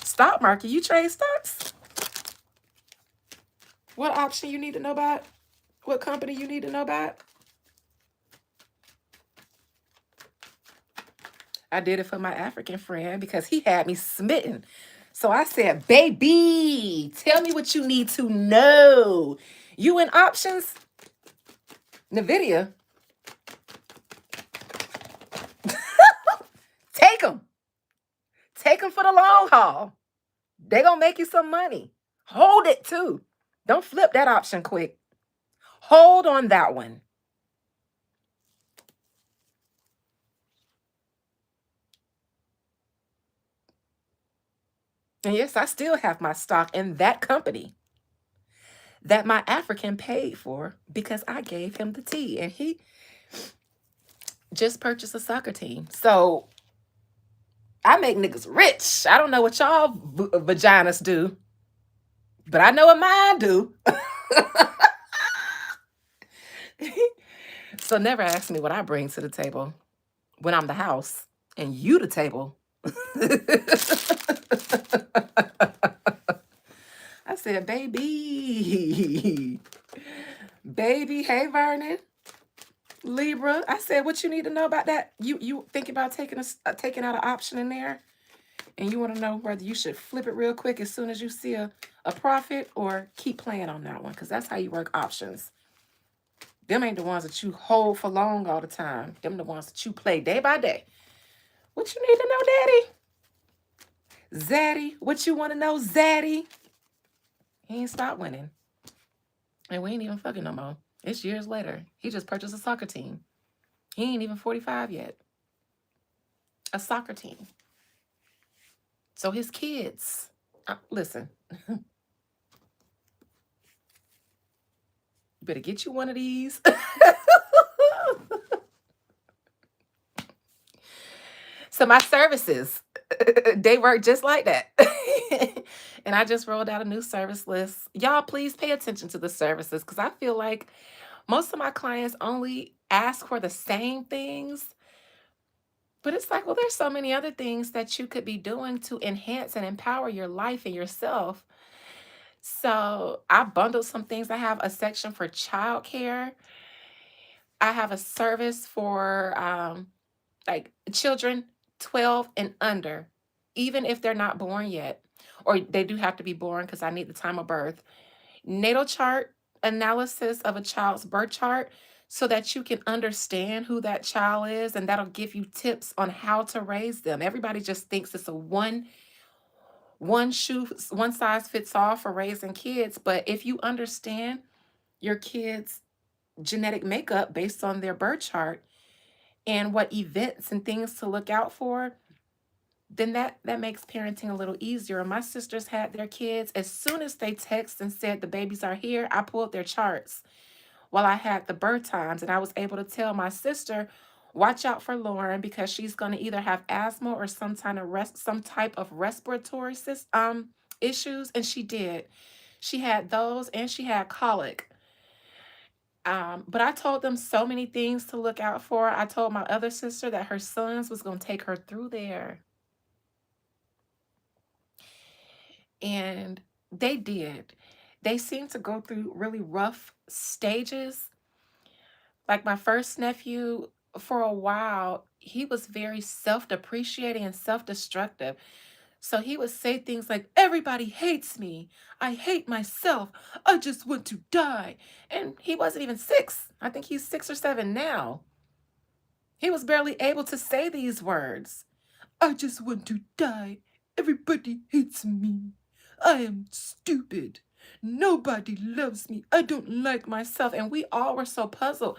Stock market, you trade stocks? What option you need to know about? What company you need to know about? I did it for my African friend because he had me smitten. So I said, baby, tell me what you need to know. You in options? NVIDIA. Take them. Take them for the long haul. They gonna make you some money. Hold it too. Don't flip that option quick. Hold on that one. And yes, I still have my stock in that company that my African paid for because I gave him the tea and he just purchased a soccer team. So I make niggas rich. I don't know what y'all vaginas do, but I know what mine do. So never ask me what I bring to the table when I'm the house and you the table. I said, baby, baby, hey Vernon, Libra. I said, what you need to know about that? You thinking about taking out an option in there, and you want to know whether you should flip it real quick as soon as you see a profit or keep playing on that one because that's how you work options. Them ain't the ones that you hold for long all the time. Them the ones that you play day by day. What you need to know, Daddy? Zaddy, what you want to know, Zaddy? He ain't stopped winning. And we ain't even fucking no more. It's years later. He just purchased a soccer team. He ain't even 45 yet. A soccer team. So his kids, listen, you better get you one of these. So my services, they work just like that. And I just rolled out a new service list. Y'all, please pay attention to the services because I feel like most of my clients only ask for the same things. But it's like, well, there's so many other things that you could be doing to enhance and empower your life and yourself. So I bundled some things. I have a section for childcare. I have a service for like children 12 and under, even if they're not born yet, or they do have to be born because I need the time of birth. Natal chart analysis of a child's birth chart so that you can understand who that child is, and that'll give you tips on how to raise them. Everybody just thinks it's a one size fits all for raising kids, but if you understand your kids' genetic makeup based on their birth chart and what events and things to look out for, then that makes parenting a little easier. My sisters had their kids as soon as they text and said the babies are here, I pulled their charts while I had the birth times, and I was able to tell my sister, watch out for Lauren because she's going to either have asthma or some type of respiratory issues, and she did. She had those and she had colic. But I told them so many things to look out for. I told my other sister that her sons was going to take her through there, and they did. They seemed to go through really rough stages. Like my first nephew, for a while, he was very self-depreciating and self-destructive. So he would say things like, "Everybody hates me. I hate myself. I just want to die." And he wasn't even 6. I think he's 6 or 7 now. He was barely able to say these words. "I just want to die. Everybody hates me. I am stupid. Nobody loves me. I don't like myself." And we all were so puzzled.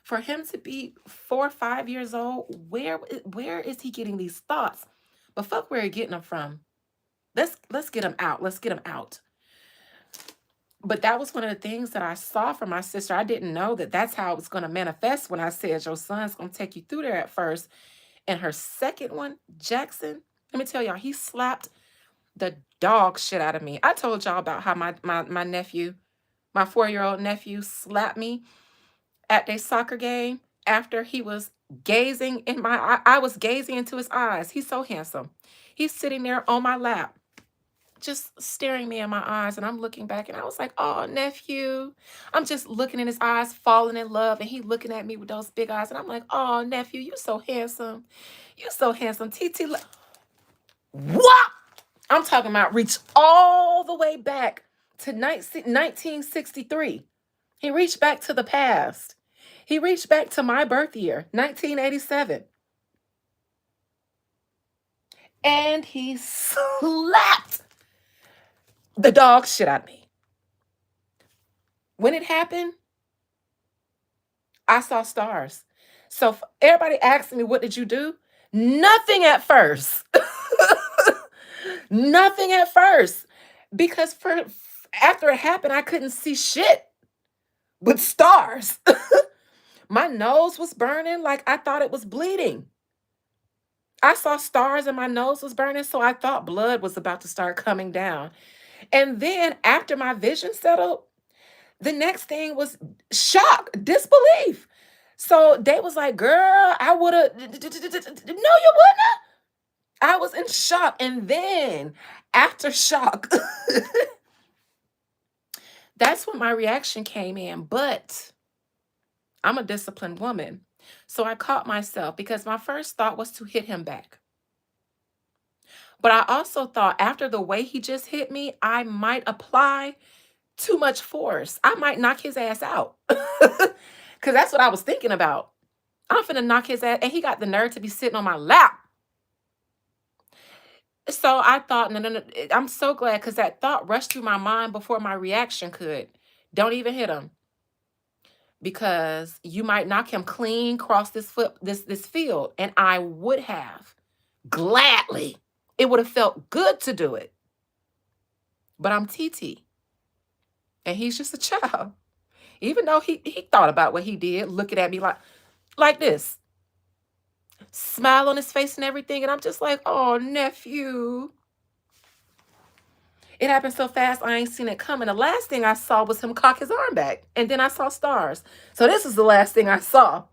For him to be 4 or 5 years old, where is he getting these thoughts? But fuck where he getting them from. Let's get him out. Let's get him out. But that was one of the things that I saw from my sister. I didn't know that that's how it was going to manifest when I said your son's going to take you through there at first. And her second one, Jackson, let me tell y'all, he slapped the dog shit out of me. I told y'all about how my nephew, my 4-year-old nephew, slapped me at their soccer game after he was gazing in my I was gazing into his eyes. He's so handsome. He's sitting there on my lap, just staring me in my eyes, and I'm looking back, and I was like, "Oh, nephew." I'm just looking in his eyes, falling in love, and he looking at me with those big eyes, and I'm like, "Oh, nephew, you so handsome. You so handsome." TT, what? I'm talking about reach all the way back to 1963. He reached back to the past. He reached back to my birth year, 1987. And he slapped the dog shit out of me. When it happened, I saw stars. So everybody asked me, "What did you do?" Nothing at first. Nothing at first. Because after it happened, I couldn't see shit but stars. My nose was burning like I thought it was bleeding. I saw stars and my nose was burning, so I thought blood was about to start coming down. And then after my vision settled, the next thing was shock, disbelief. So they was like, "Girl, I would have." No, you wouldn't. I was in shock. And then after shock, that's when my reaction came in. But I'm a disciplined woman. So I caught myself because my first thought was to hit him back. But I also thought after the way he just hit me, I might apply too much force. I might knock his ass out. Because that's what I was thinking about. I'm finna knock his ass. And he got the nerve to be sitting on my lap. So I thought, no, no, no. I'm so glad because that thought rushed through my mind before my reaction could. Don't even hit him because you might knock him clean across this field. And I would have gladly. It would have felt good to do it. But I'm TT and he's just a child. Even though he thought about what he did, looking at me like this, smile on his face and everything, and I'm just like, "Oh, nephew." It happened so fast, I ain't seen it coming. The last thing I saw was him cock his arm back, and then I saw stars. So this is the last thing I saw.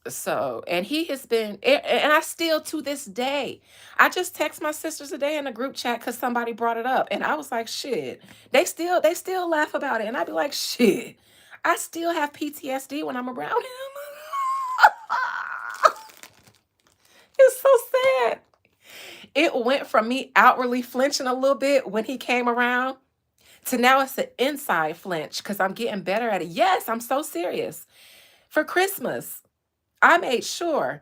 So, and he has been, and I still to this day, I just text my sisters today in a group chat because somebody brought it up, and I was like, "Shit." They still laugh about it, and I'd be like, "Shit." I still have PTSD when I'm around him. It's so sad. It went from me outwardly flinching a little bit when he came around to now it's an inside flinch because I'm getting better at it. Yes, I'm so serious. For Christmas, I made sure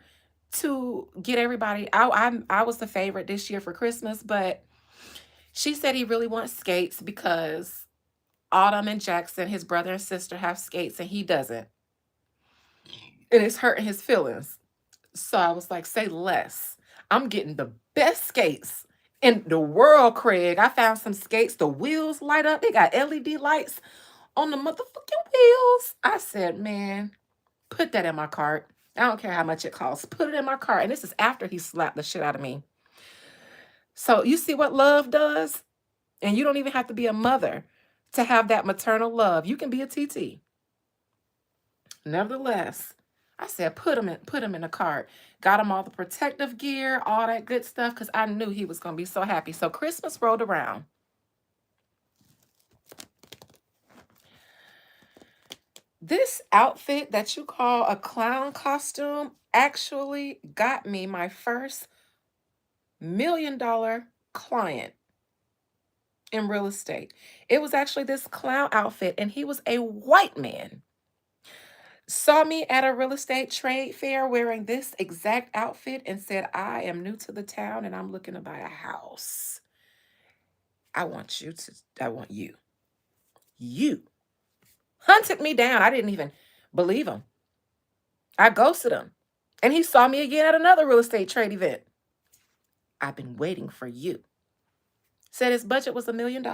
to get everybody. I was the favorite this year for Christmas, but she said he really wants skates because Autumn and Jackson, his brother and sister, have skates and he doesn't, and it's hurting his feelings. So I was like, "Say less. I'm getting the best skates in the world, Craig." I found some skates. The wheels light up. They got LED lights on the motherfucking wheels. I said, "Man, put that in my cart. I don't care how much it costs. Put it in my cart." And this is after he slapped the shit out of me. So you see what love does? And you don't even have to be a mother to have that maternal love. You can be a TT. Nevertheless, I said, put him in the cart. Got him all the protective gear, all that good stuff, because I knew he was going to be so happy. So Christmas rolled around. This outfit that you call a clown costume actually got me my first $1 million client in real estate. It was actually this clown outfit, and he was a white man. Saw me at a real estate trade fair wearing this exact outfit and said, I am new to the town and I'm looking to buy a house. I want you. You hunted me down. I didn't even believe him. I ghosted him. And he saw me again at another real estate trade event. I've been waiting for you. Said his budget was $1 million.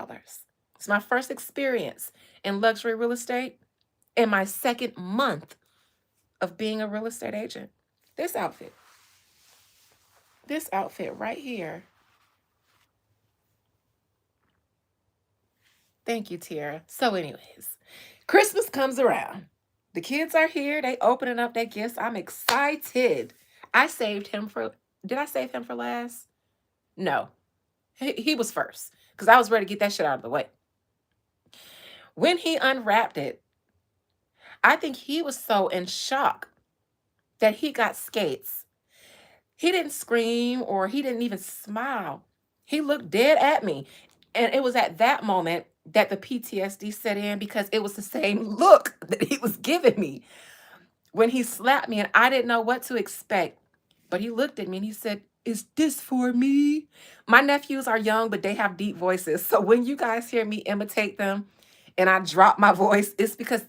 It's my first experience in luxury real estate in my second month of being a real estate agent. This outfit right here. Thank you, Tara. So, anyways, Christmas comes around. The kids are here. They opening up their gifts. I'm excited. I saved him for. Did I save him for last? No, he was first because I was ready to get that shit out of the way. When he unwrapped it, I think he was so in shock that he got skates. He didn't scream or he didn't even smile. He looked dead at me. And it was at that moment that the PTSD set in because it was the same look that he was giving me when he slapped me and I didn't know what to expect. But he looked at me and he said, "Is this for me?" My nephews are young, but they have deep voices. So when you guys hear me imitate them and I drop my voice, it's because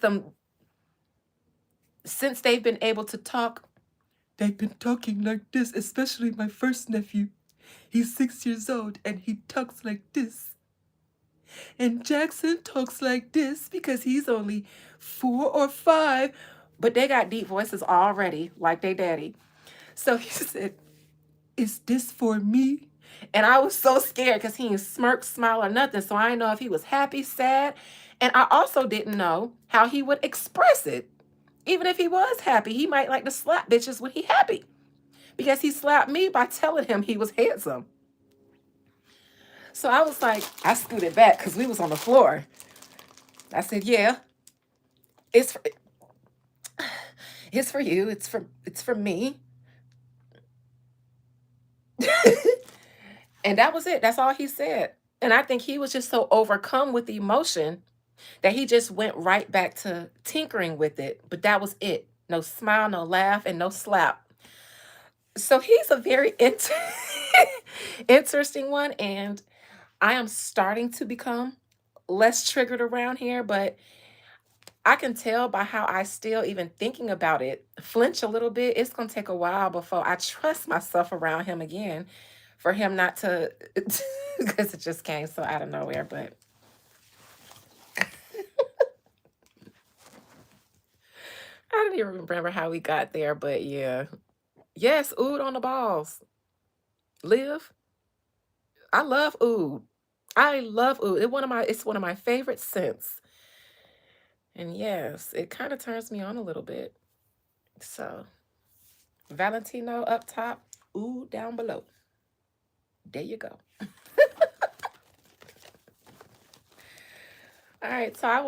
since they've been able to talk, they've been talking like this, especially my first nephew. He's 6 years old and he talks like this. And Jackson talks like this because he's only 4 or 5, but they got deep voices already, like they daddy. So he said, "Is this for me?" And I was so scared because he didn't smirk, smile, or nothing. So I didn't know if he was happy, sad. And I also didn't know how he would express it. Even if he was happy, he might like to slap bitches when he happy. Because he slapped me by telling him he was handsome. So I was like, I scooted back because we was on the floor. I said, "Yeah, it's for, it's for you. It's for me." And that was it. That's all he said. And I think he was just so overcome with the emotion that he just went right back to tinkering with it. But that was it. No smile, no laugh, and no slap. So he's a very interesting one. And I am starting to become less triggered around here, but I can tell by how I still, even thinking about it, flinch a little bit. It's going to take a while before I trust myself around him again for him not to, because it just came so out of nowhere. But I don't even remember how we got there. But yeah. Yes, oud on the balls. Live. I love oud. I love oud. It's one of my favorite scents. And yes, it kind of turns me on a little bit. So Valentino up top, oud down below. There you go. All right, so I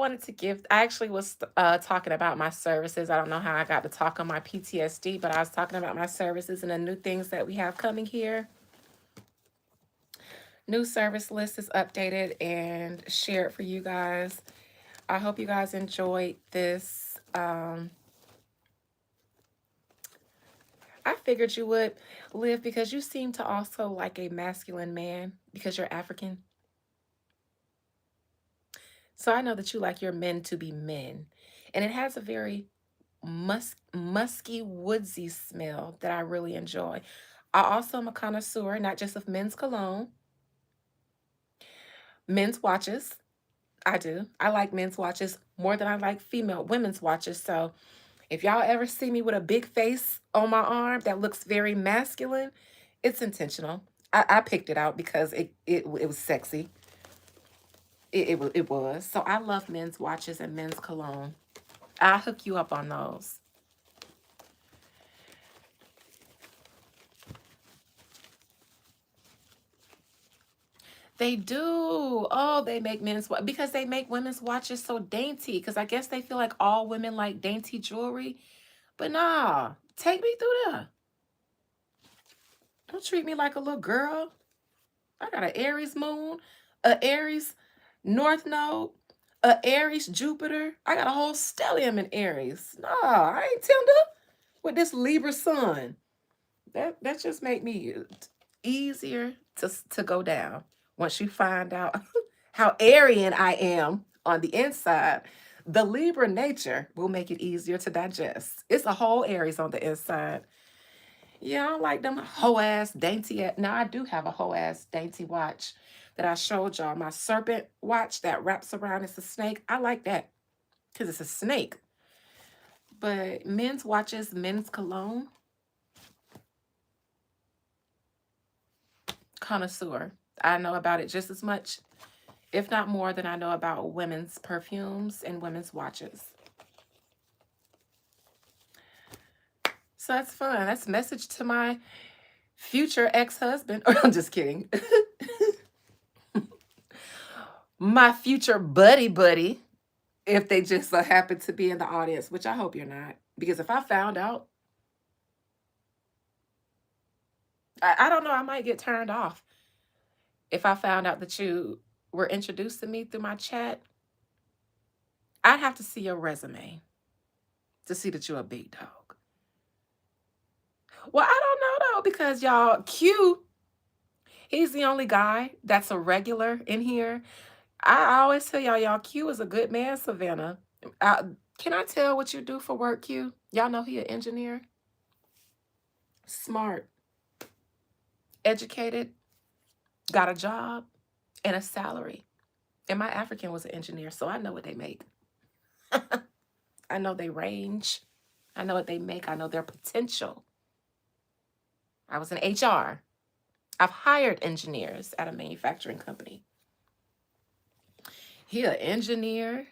actually was talking about my services. I don't know how I got to talk on my PTSD, but I was talking about my services and the new things that we have coming here. New service list is updated and shared for you guys. I hope you guys enjoyed this. I figured you would, Live, because you seem to also like a masculine man because you're African. So I know that you like your men to be men. And it has a very musky, woodsy smell that I really enjoy. I also am a connoisseur, not just of men's cologne, men's watches. I do. I like men's watches more than I like women's watches. So if y'all ever see me with a big face on my arm that looks very masculine, it's intentional. I picked it out because it was sexy. It was. So I love men's watches and men's cologne. I'll hook you up on those. They do. Oh, they make because they make women's watches so dainty. Because I guess they feel like all women like dainty jewelry. But nah, take me through there. Don't treat me like a little girl. I got an Aries moon, a Aries North Node, a Aries Jupiter. I got a whole stellium in Aries. Nah, I ain't tender with this Libra sun. That just make me easier to go down once you find out how Aryan I am on the inside. The Libra nature will make it easier to digest. It's a whole Aries on the inside. Yeah, I don't like them whole ass dainty. Now I do have a whole ass dainty watch that I showed y'all. My serpent watch that wraps around. It's a snake. I like that because it's a snake. But men's watches, men's cologne, connoisseur. I know about it just as much, if not more, than I know about women's perfumes and women's watches. So that's fun. That's a message to my future ex-husband. I'm just kidding. My future buddy, if they just so happen to be in the audience, which I hope you're not. Because if I found out, I don't know, I might get turned off. If I found out that you were introduced to me through my chat, I'd have to see your resume to see that you're a big dog. Well, I don't know though, because y'all, Q, he's the only guy that's a regular in here. I always tell y'all, Q is a good man, Savannah. Can I tell what you do for work, Q? Y'all know he an engineer. Smart, educated, got a job, and a salary. And my African was an engineer, so I know what they make. I know they range. I know what they make. I know their potential. I was in HR. I've hired engineers at a manufacturing company. He an engineer.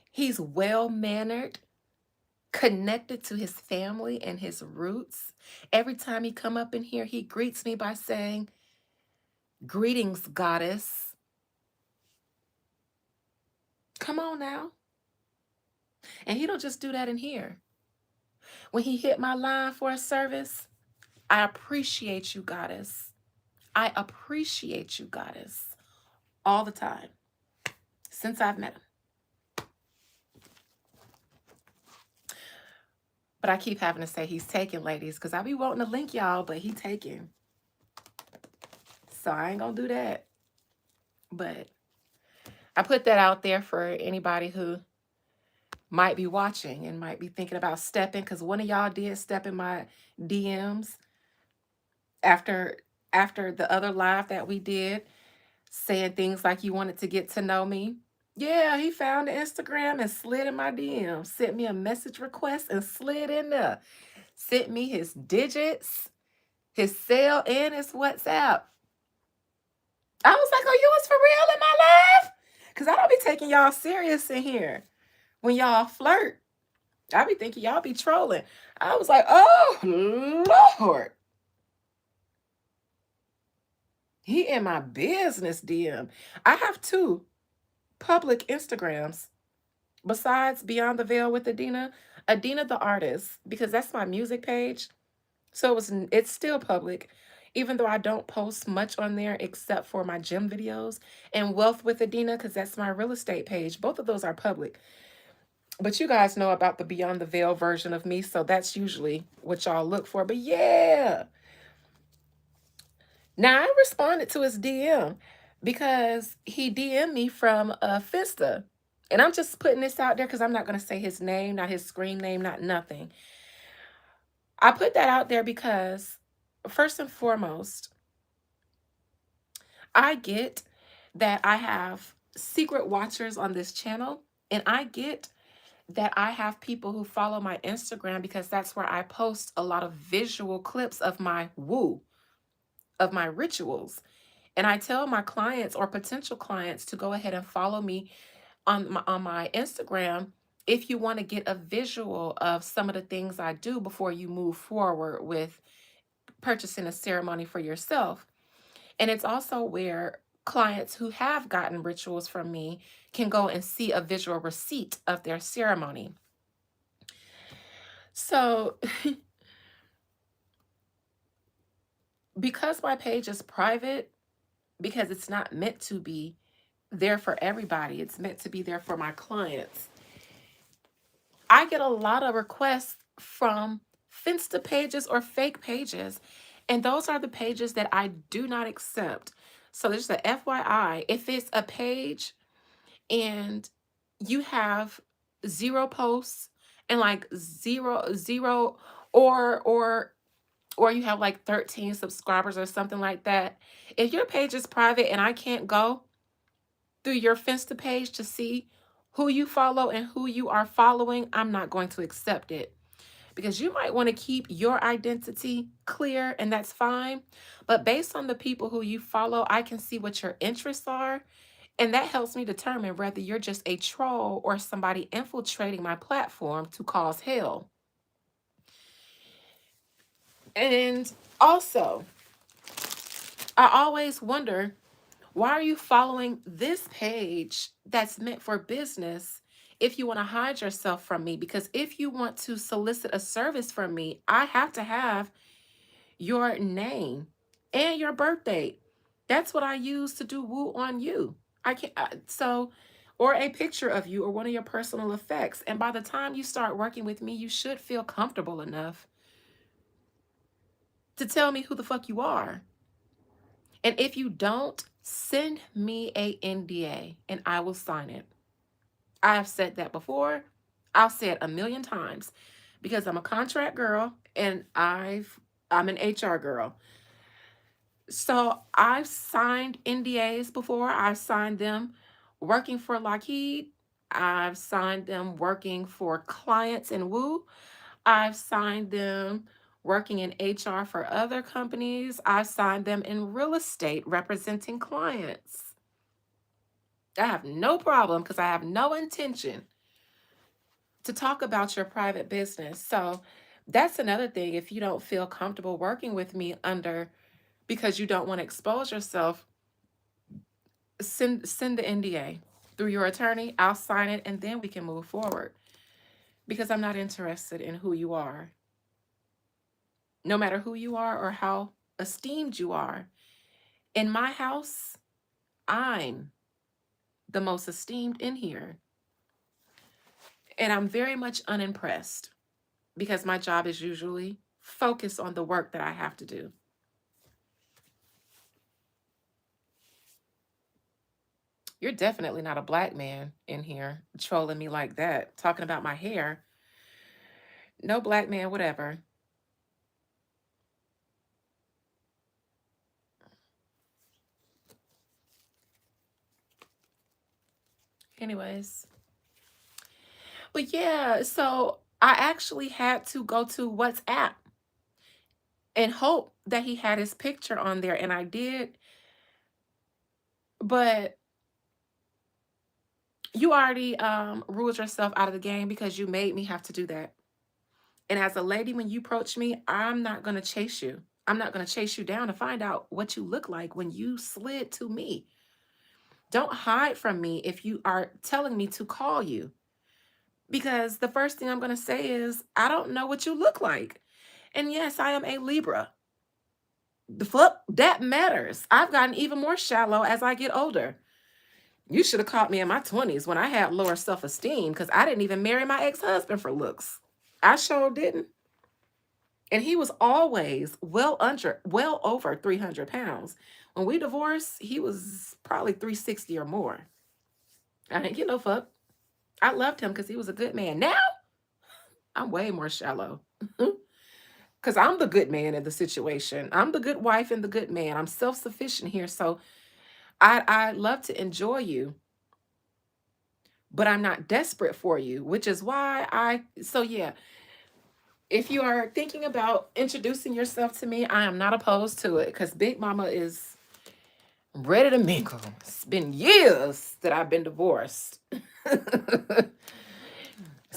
He's well-mannered, connected to his family and his roots. Every time he come up in here, he greets me by saying, "Greetings, goddess." Come on now. And he don't just do that in here. When he hit my line for a service, "I appreciate you, goddess. I appreciate you, goddess." All the time since I've met him. But I keep having to say he's taking, ladies, because I be wanting to link y'all, but he taking. So I ain't gonna do that. But I put that out there for anybody who might be watching and might be thinking about stepping, because one of y'all did step in my DMs after the other live that we did, saying things like you wanted to get to know me. Yeah, he found the Instagram and slid in my DM, sent me a message request and slid in there, sent me his digits, his cell, and his WhatsApp. I was like, "Oh, you was for real in my live?" Because I don't be taking y'all serious in here. When y'all flirt, I be thinking y'all be trolling. I was like, "Oh, Lord." He in my business DM. I have 2 public Instagrams besides Beyond the Veil with Adina. Adina the artist, because that's my music page. So it's still public, even though I don't post much on there except for my gym videos, and Wealth with Adina, because that's my real estate page. Both of those are public. But you guys know about the Beyond the Veil version of me, so that's usually what y'all look for. But yeah. Now I responded to his DM because he DM'd me from Fista. And I'm just putting this out there because I'm not going to say his name, not his screen name, not nothing. I put that out there because, first and foremost, I get that I have secret watchers on this channel, and I get that I have people who follow my Instagram because that's where I post a lot of visual clips of my woo, of my rituals. And I tell my clients or potential clients to go ahead and follow me on my Instagram if you want to get a visual of some of the things I do before you move forward with purchasing a ceremony for yourself. And it's also where clients who have gotten rituals from me can go and see a visual receipt of their ceremony. So, because my page is private, because it's not meant to be there for everybody, it's meant to be there for my clients. I get a lot of requests from Finsta pages or fake pages, and those are the pages that I do not accept. So, there's a FYI, if it's a page and you have zero posts and like zero or you have like 13 subscribers or something like that, if your page is private and I can't go through your Finsta page to see who you follow and who you are following, I'm not going to accept it, because you might want to keep your identity clear, and that's fine. But based on the people who you follow, I can see what your interests are, and that helps me determine whether you're just a troll or somebody infiltrating my platform to cause hell. And also, I always wonder, why are you following this page that's meant for business if you want to hide yourself from me? Because if you want to solicit a service from me, I have to have your name and your birth date. That's what I use to do woo on you. I can't, so, or a picture of you or one of your personal effects. And by the time you start working with me, you should feel comfortable enough to tell me who the fuck you are. And if you don't, send me a NDA and I will sign it. I have said that before. I'll say it a million times because I'm a contract girl and I'm an HR girl. So I've signed NDAs before. I've signed them working for Lockheed. I've signed them working for clients in Woo. I've signed them working in HR for other companies. I've signed them in real estate representing clients. I have no problem because I have no intention to talk about your private business. So that's another thing. If you don't feel comfortable working with me under because you don't want to expose yourself, send the NDA through your attorney. I'll sign it and then we can move forward, because I'm not interested in who you are. No matter who you are or how esteemed you are. In my house, I'm the most esteemed in here. And I'm very much unimpressed because my job is usually focused on the work that I have to do. You're definitely not a black man in here trolling me like that, talking about my hair. No black man, whatever. Anyways. But yeah, so I actually had to go to WhatsApp and hope that he had his picture on there, and I did. But you already ruled yourself out of the game because you made me have to do that. And as a lady, when you approach me, I'm not going to chase you. I'm not going to chase you down to find out what you look like when you slid to me. Don't hide from me if you are telling me to call you, because the first thing I'm going to say is, I don't know what you look like. And yes, I am a Libra. The fuck? That matters. I've gotten even more shallow as I get older. You should have caught me in my 20s when I had lower self-esteem because I didn't even marry my ex-husband for looks. I sure didn't. And he was always well over 300 pounds. When we divorced, he was probably 360 or more. I didn't get no fuck. I loved him because he was a good man. Now, I'm way more shallow. Because I'm the good man in the situation. I'm the good wife and the good man. I'm self-sufficient here. So I love to enjoy you, but I'm not desperate for you, which is why so yeah, if you are thinking about introducing yourself to me, I am not opposed to it because Big Mama is I'm ready to mingle. It's been years that I've been divorced. It's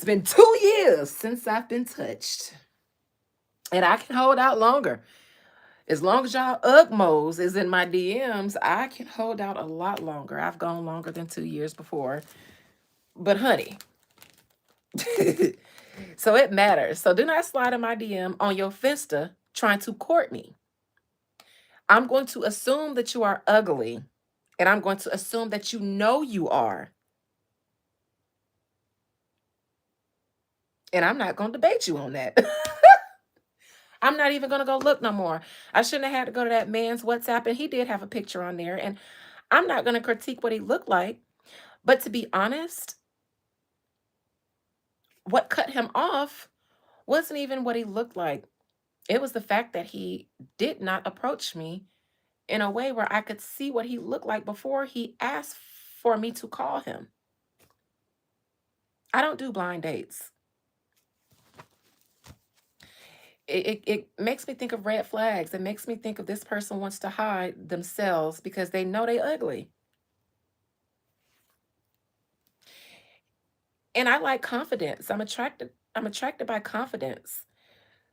been 2 years since I've been touched. And I can hold out longer. As long as y'all Ugmos is in my DMs, I can hold out a lot longer. I've gone longer than 2 years before. But honey, so it matters. So do not slide in my DM on your Finsta trying to court me. I'm going to assume that you are ugly, and I'm going to assume that you know you are. And I'm not going to debate you on that. I'm not even going to go look no more. I shouldn't have had to go to that man's WhatsApp, and he did have a picture on there. And I'm not going to critique what he looked like. But to be honest, what cut him off wasn't even what he looked like. It was the fact that he did not approach me in a way where I could see what he looked like before he asked for me to call him. I don't do blind dates. It makes me think of red flags. It makes me think of this person wants to hide themselves because they know they ugly. And I like confidence. I'm attracted by confidence.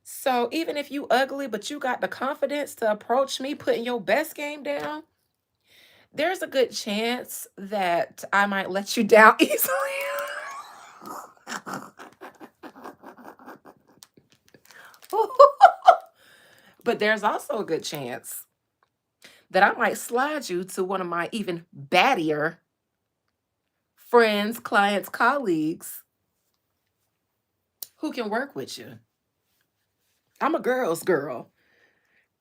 So even if you ugly, but you got the confidence to approach me putting your best game down, there's a good chance that I might let you down easily. But there's also a good chance that I might slide you to one of my even battier friends, clients, colleagues who can work with you. I'm a girl's girl.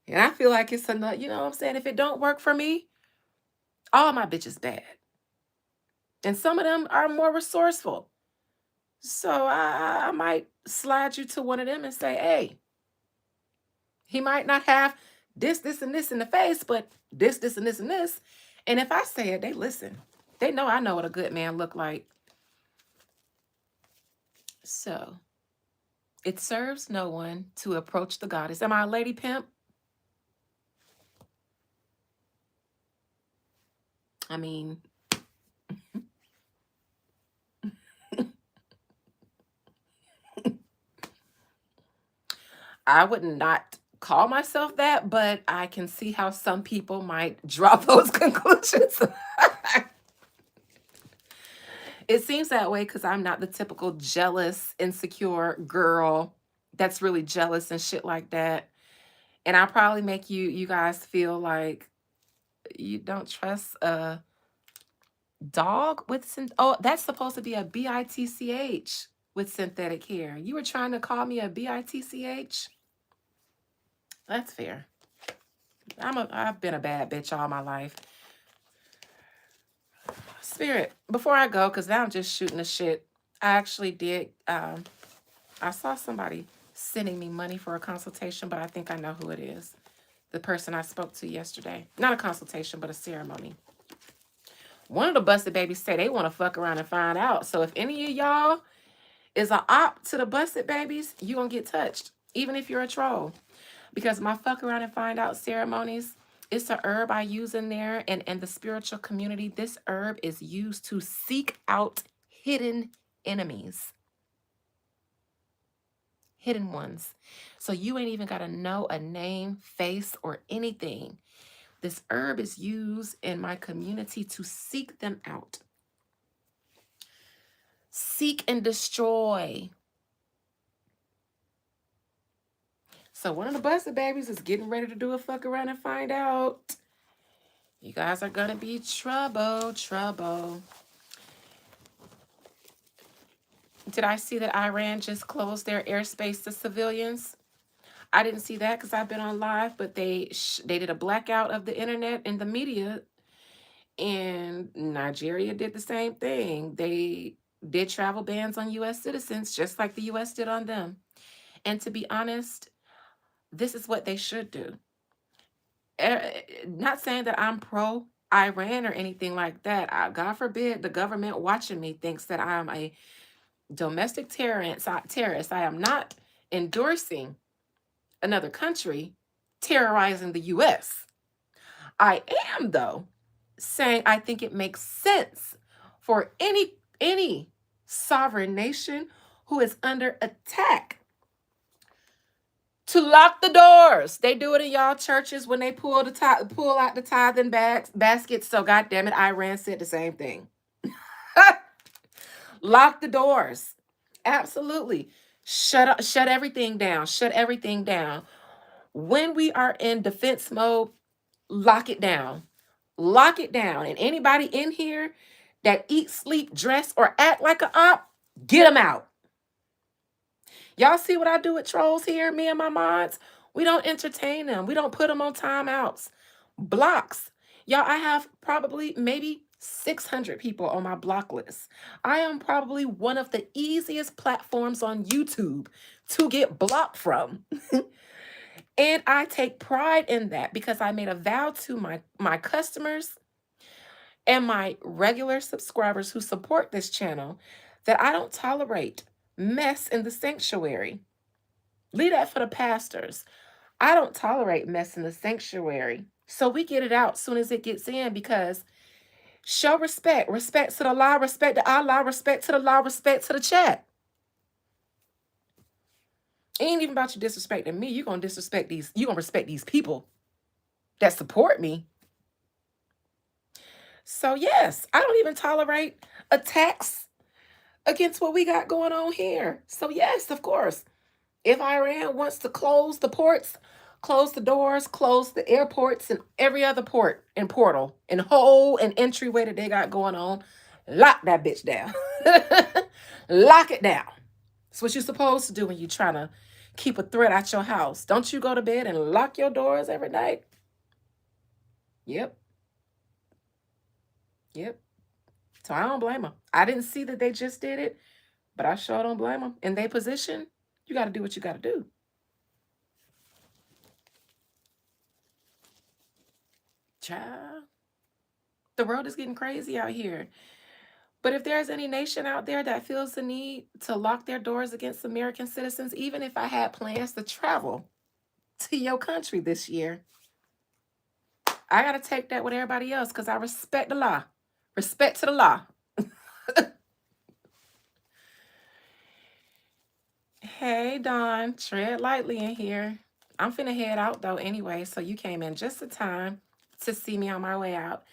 And I feel like it's enough, you know what I'm saying? If it don't work for me, all my bitches bad. And some of them are more resourceful. So I might slide you to one of them and say, hey, he might not have this, and this in the face, but this, and this, and this. And if I say it, they listen. They know I know what a good man look like. So it serves no one to approach the goddess. Am I a lady pimp? I mean, I would not call myself that, but I can see how some people might draw those conclusions. It seems that way because I'm not the typical jealous, insecure girl that's really jealous and shit like that. And I probably make you guys feel like you don't trust a dog with oh, that's supposed to be a bitch with synthetic hair. You were trying to call me a bitch? That's fair. I've been a bad bitch all my life. Spirit, before I go, because now I'm just shooting the shit. I actually did I saw somebody sending me money for a consultation, but I think I know who it is. The person I spoke to yesterday. Not a consultation, but a ceremony. One of the busted babies say they want to fuck around and find out. So if any of y'all is a op to the busted babies, you gonna get touched, even if you're a troll. Because my fuck around and find out ceremonies, it's a herb I use in there, and in the spiritual community, this herb is used to seek out hidden enemies, hidden ones. So you ain't even got to know a name, face, or anything. This herb is used in my community to seek them out. Seek and destroy. So one of the busted babies is getting ready to do a fuck around and find out. You guys are going to be trouble. Did I see that Iran just closed their airspace to civilians? I didn't see that because I've been on live, but they did a blackout of the internet and the media, and Nigeria did the same thing. They did travel bans on U.S. citizens, just like the U.S. did on them. And to be honest, this is what they should do. Not saying that I'm pro Iran or anything like that. God forbid the government watching me thinks that I'm a domestic terrorist. I am not endorsing another country terrorizing the U.S. I am, though, saying I think it makes sense for any sovereign nation who is under attack to lock the doors. They do it in y'all churches when they pull out the tithing baskets. So God damn it, Iran said the same thing. Lock the doors. Absolutely. Shut everything down. Shut everything down. When we are in defense mode, lock it down. Lock it down. And anybody in here that eat, sleep, dress, or act like an op, get them out. Y'all see what I do with trolls here, me and my mods? We don't entertain them. We don't put them on timeouts. Blocks. Y'all, I have probably maybe 600 people on my block list. I am probably one of the easiest platforms on YouTube to get blocked from. And I take pride in that because I made a vow to my customers and my regular subscribers who support this channel that I don't tolerate mess in the sanctuary. Leave that for the pastors. I don't tolerate mess in the sanctuary. So we get it out as soon as it gets in because show respect. Respect to the law, respect to Allah, respect to the law, respect to the chat. It ain't even about you disrespecting me. You're going to disrespect these. You're going to respect these people that support me. So yes, I don't even tolerate attacks against what we got going on here. So yes, of course, if Iran wants to close the ports, close the doors, close the airports and every other port and portal and hole and entryway that they got going on, lock that bitch down. Lock it down. That's what you're supposed to do when you're trying to keep a threat at your house. Don't you go to bed and lock your doors every night? Yep. Yep. So I don't blame them. I didn't see that they just did it, but I sure don't blame them. In their position, you got to do what you got to do. Child, the world is getting crazy out here. But if there's any nation out there that feels the need to lock their doors against American citizens, even if I had plans to travel to your country this year, I got to take that with everybody else because I respect the law. Respect to the law. Hey, Dawn, tread lightly in here. I'm finna head out though anyway, so you came in just in time to see me on my way out.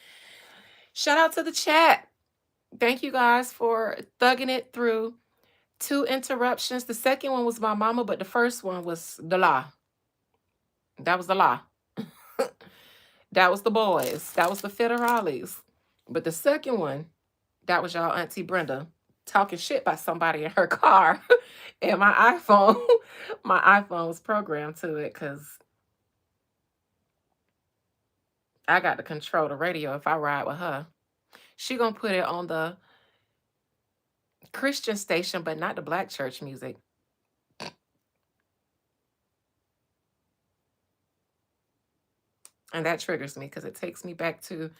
Shout out to the chat. Thank you guys for thugging it through 2 interruptions. The second one was my mama, but the first one was the law. That was the law. That was the boys. That was the federales. But the second one, that was y'all Auntie Brenda talking shit by somebody in her car. And my iPhone was programmed to it because I got to control the radio if I ride with her. She gonna put it on the Christian station, but not the black church music. And that triggers me because it takes me back to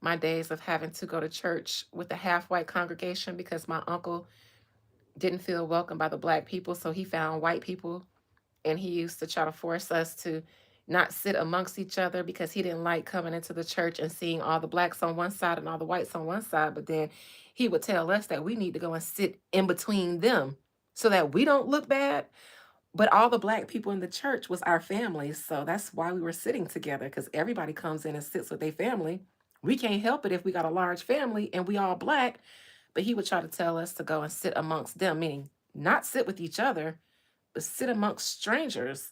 my days of having to go to church with a half-white congregation because my uncle didn't feel welcome by the black people. So he found white people and he used to try to force us to not sit amongst each other because he didn't like coming into the church and seeing all the blacks on one side and all the whites on one side. But then he would tell us that we need to go and sit in between them so that we don't look bad. But all the black people in the church was our family. So that's why we were sitting together because everybody comes in and sits with their family. We can't help it if we got a large family and we all black. But he would try to tell us to go and sit amongst them, meaning not sit with each other, but sit amongst strangers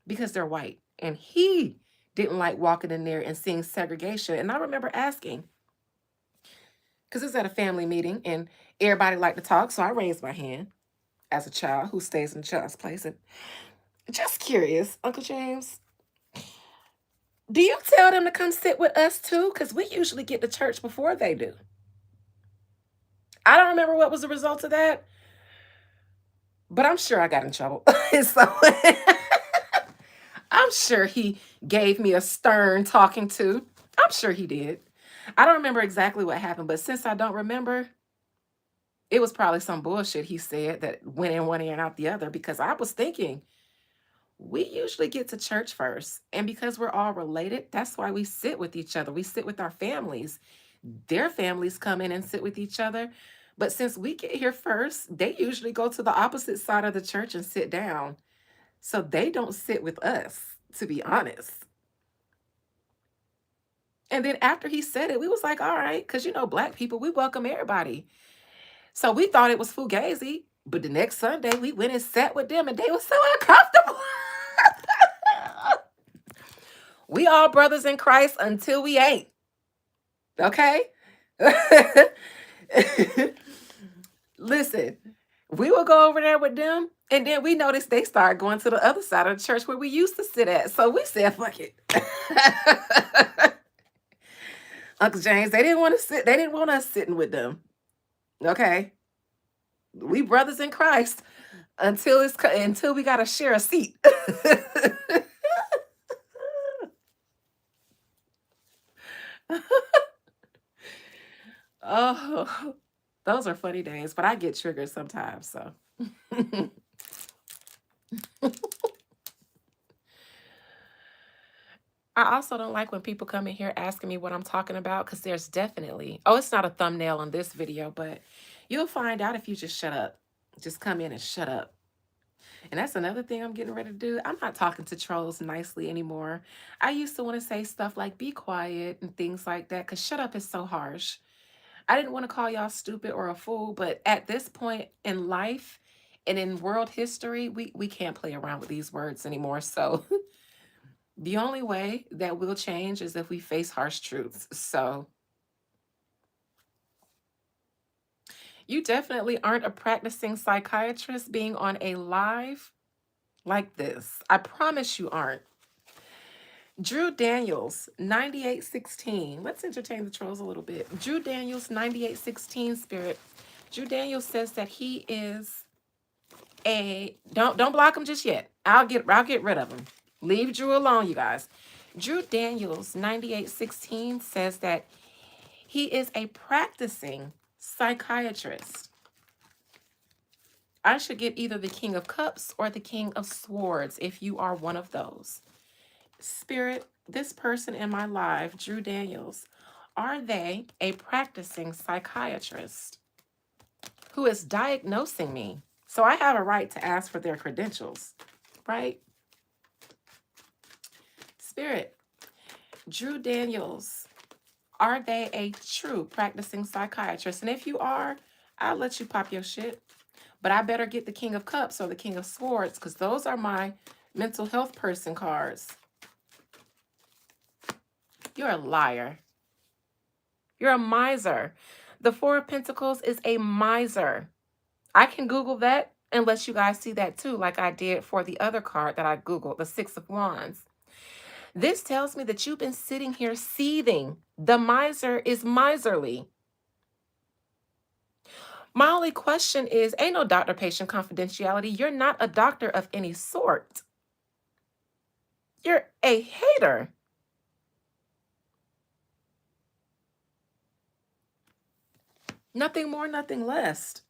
because they're white. And he didn't like walking in there and seeing segregation. And I remember asking, because it's at a family meeting and everybody liked to talk. So I raised my hand as a child who stays in the child's place. And just curious, Uncle James, do you tell them to come sit with us too? Because we usually get to church before they do. I don't remember what was the result of that, but I'm sure I got in trouble. So I'm sure he gave me a stern talking to. I'm sure he did. I don't remember exactly what happened, but since I don't remember, it was probably some bullshit he said that went in one ear and out the other because I was thinking, we usually get to church first. And because we're all related, that's why we sit with each other. We sit with our families. Their families come in and sit with each other. But since we get here first, they usually go to the opposite side of the church and sit down. So they don't sit with us, to be honest. And then after he said it, we was like, all right, because Black people, we welcome everybody. So we thought it was Fugazi. But the next Sunday, we went and sat with them, and they were so uncomfortable. We all brothers in Christ until we ain't. Okay? Listen, we will go over there with them, and then we noticed they started going to the other side of the church where we used to sit at. So we said, fuck it. Uncle James, they didn't want to sit, they didn't want us sitting with them. Okay. We brothers in Christ until we gotta share a seat. Oh, those are funny days, but I get triggered sometimes. So I also don't like when people come in here asking me what I'm talking about, because there's definitely, oh, it's not a thumbnail on this video, but you'll find out if you just shut up. Just come in and shut up. And that's another thing I'm getting ready to do. I'm not talking to trolls nicely anymore. I used to want to say stuff like be quiet and things like that, because shut up is so harsh. I didn't want to call y'all stupid or a fool, but at this point in life and in world history, we can't play around with these words anymore. So the only way that we'll change is if we face harsh truths. So you definitely aren't a practicing psychiatrist being on a live like this. I promise you aren't. Drew Daniels, 9816. Let's entertain the trolls a little bit. Drew Daniels, 9816 spirit. Drew Daniels says that he is don't block him just yet. I'll get rid of him. Leave Drew alone, you guys. Drew Daniels, 9816 says that he is a practicing psychiatrist. I should get either the King of Cups or the King of Swords if you are one of those. Spirit, this person in my life, Drew Daniels, are they a practicing psychiatrist who is diagnosing me? So I have a right to ask for their credentials, right? Spirit, Drew Daniels, are they a true practicing psychiatrist? And if you are, I'll let you pop your shit. But I better get the King of Cups or the King of Swords, because those are my mental health person cards. You're a liar. You're a miser. The Four of Pentacles is a miser. I can Google that and let you guys see that too, like I did for the other card that I Googled, the Six of Wands. This tells me that you've been sitting here seething. The miser is miserly. My only question is, ain't no doctor-patient confidentiality. You're not a doctor of any sort. You're a hater. Nothing more, nothing less.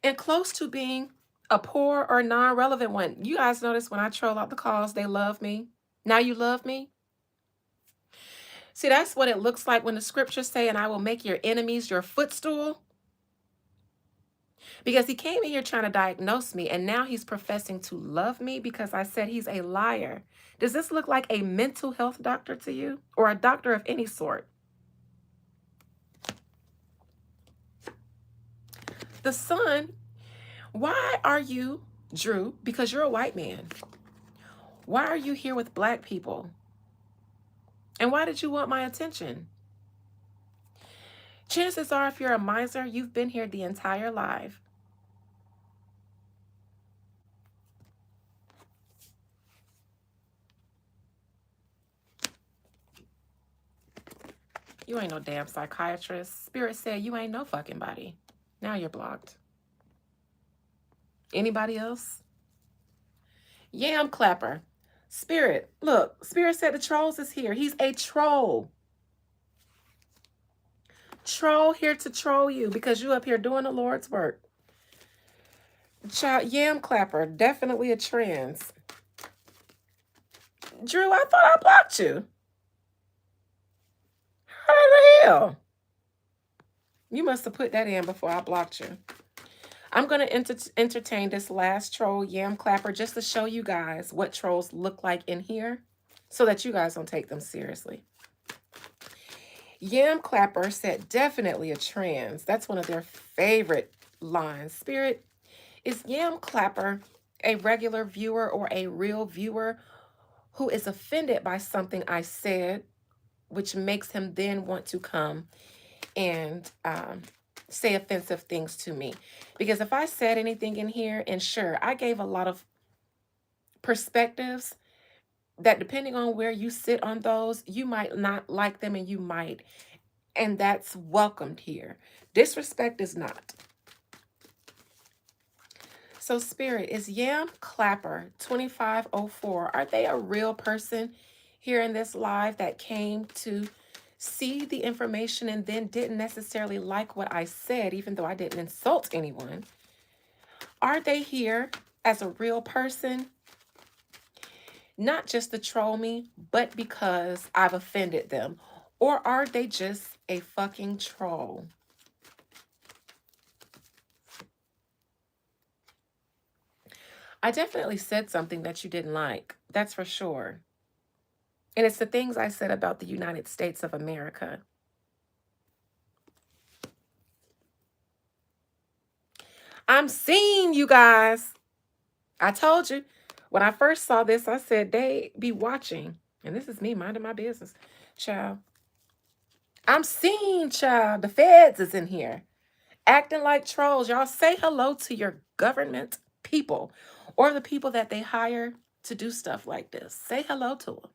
And close to being a poor or non-relevant one. You guys notice when I troll out the calls, they love me. Now you love me? See, that's what it looks like when the scriptures say, and I will make your enemies your footstool. Because he came in here trying to diagnose me, and now he's professing to love me because I said he's a liar. Does this look like a mental health doctor to you, or a doctor of any sort? The Sun, why are you, Drew, because you're a white man, why are you here with Black people? And why did you want my attention? Chances are, if you're a miser, you've been here the entire life. You ain't no damn psychiatrist. Spirit said you ain't no fucking body. Now you're blocked. Anybody else? Yam Clapper. Spirit, look, Spirit said the trolls is here. He's a troll. Troll here to troll you because you up here doing the Lord's work. Child, Yam Clapper, definitely a trans. Drew, I thought I blocked you. How the hell? You must have put that in before I blocked you. I'm going to entertain this last troll, Yam Clapper, just to show you guys what trolls look like in here so that you guys don't take them seriously. Yam Clapper said definitely a trans. That's one of their favorite lines. Spirit, is Yam Clapper a regular viewer or a real viewer who is offended by something I said, which makes him then want to come and say offensive things to me? Because if I said anything in here, and sure, I gave a lot of perspectives that depending on where you sit on those, you might not like them and you might. And that's welcomed here. Disrespect is not. So Spirit, is Yam Clapper 2504, are they a real person here in this live that came to see the information and then didn't necessarily like what I said, even though I didn't insult anyone? Are they here as a real person? Not just to troll me, but because I've offended them? Or are they just a fucking troll? I definitely said something that you didn't like. That's for sure. And it's the things I said about the United States of America. I'm seeing you guys. I told you. When I first saw this, I said, they be watching. And this is me minding my business. Child. I'm seeing, child. The feds is in here. Acting like trolls. Y'all say hello to your government people. Or the people that they hire to do stuff like this. Say hello to them.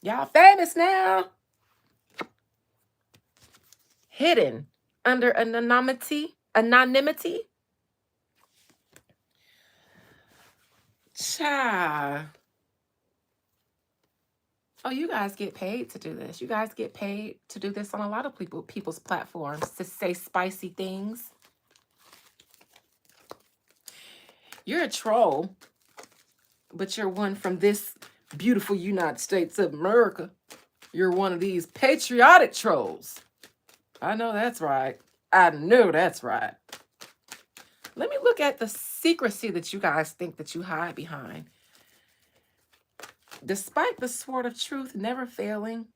Y'all famous now. Hidden under anonymity. Child. Oh, you guys get paid to do this. You guys get paid to do this on a lot of people's platforms, to say spicy things. You're a troll, but you're one from this beautiful United States of America. You're one of these patriotic trolls. I know that's right. I know that's right. Let me look at the secrecy that you guys think that you hide behind. Despite the sword of truth never failing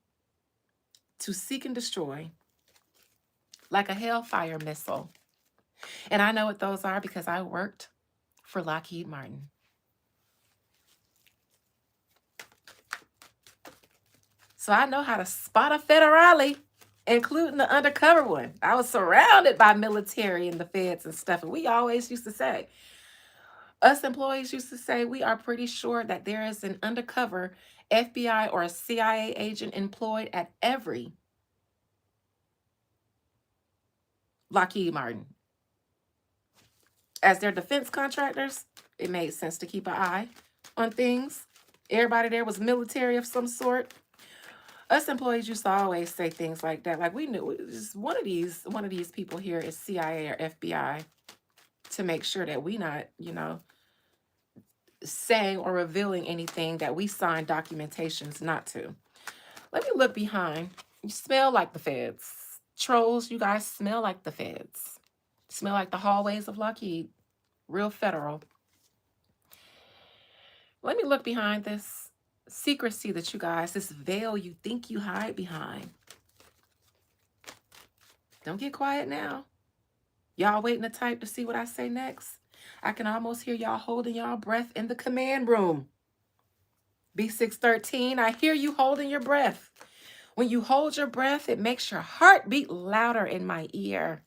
to seek and destroy, like a hellfire missile. And I know what those are because I worked for Lockheed Martin. So I know how to spot a federale, including the undercover one. I was surrounded by military and the feds and stuff. And we always used to say, us employees used to say, we are pretty sure that there is an undercover FBI or a CIA agent employed at every Lockheed Martin. As their defense contractors, it made sense to keep an eye on things. Everybody there was military of some sort. Us employees used to always say things like that. Like we knew just one of these people here is CIA or FBI, to make sure that we not, saying or revealing anything that we signed documentations not to. Let me look behind. You smell like the feds. Trolls, you guys smell like the feds. Smell like the hallways of Lockheed. Real federal. Let me look behind this secrecy that you guys, this veil you think you hide behind. Don't get quiet now. Y'all waiting to type to see what I say next? I can almost hear y'all holding y'all breath in the command room. B613, I hear you holding your breath. When you hold your breath, it makes your heart beat louder in my ear.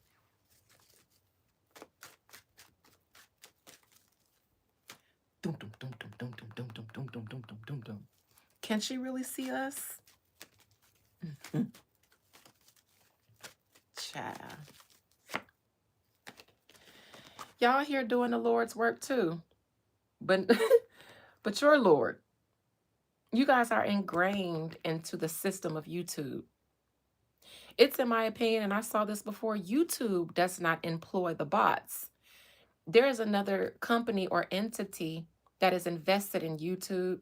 Dum, dum, dum, dum, dum, dum, dum, dum, dum, dum, dum, dum, dum, dum. Can she really see us? Child. Y'all here doing the Lord's work too. But but your Lord, you guys are ingrained into the system of YouTube. It's in my opinion, and I saw this before, YouTube does not employ the bots. There is another company or entity that is invested in YouTube.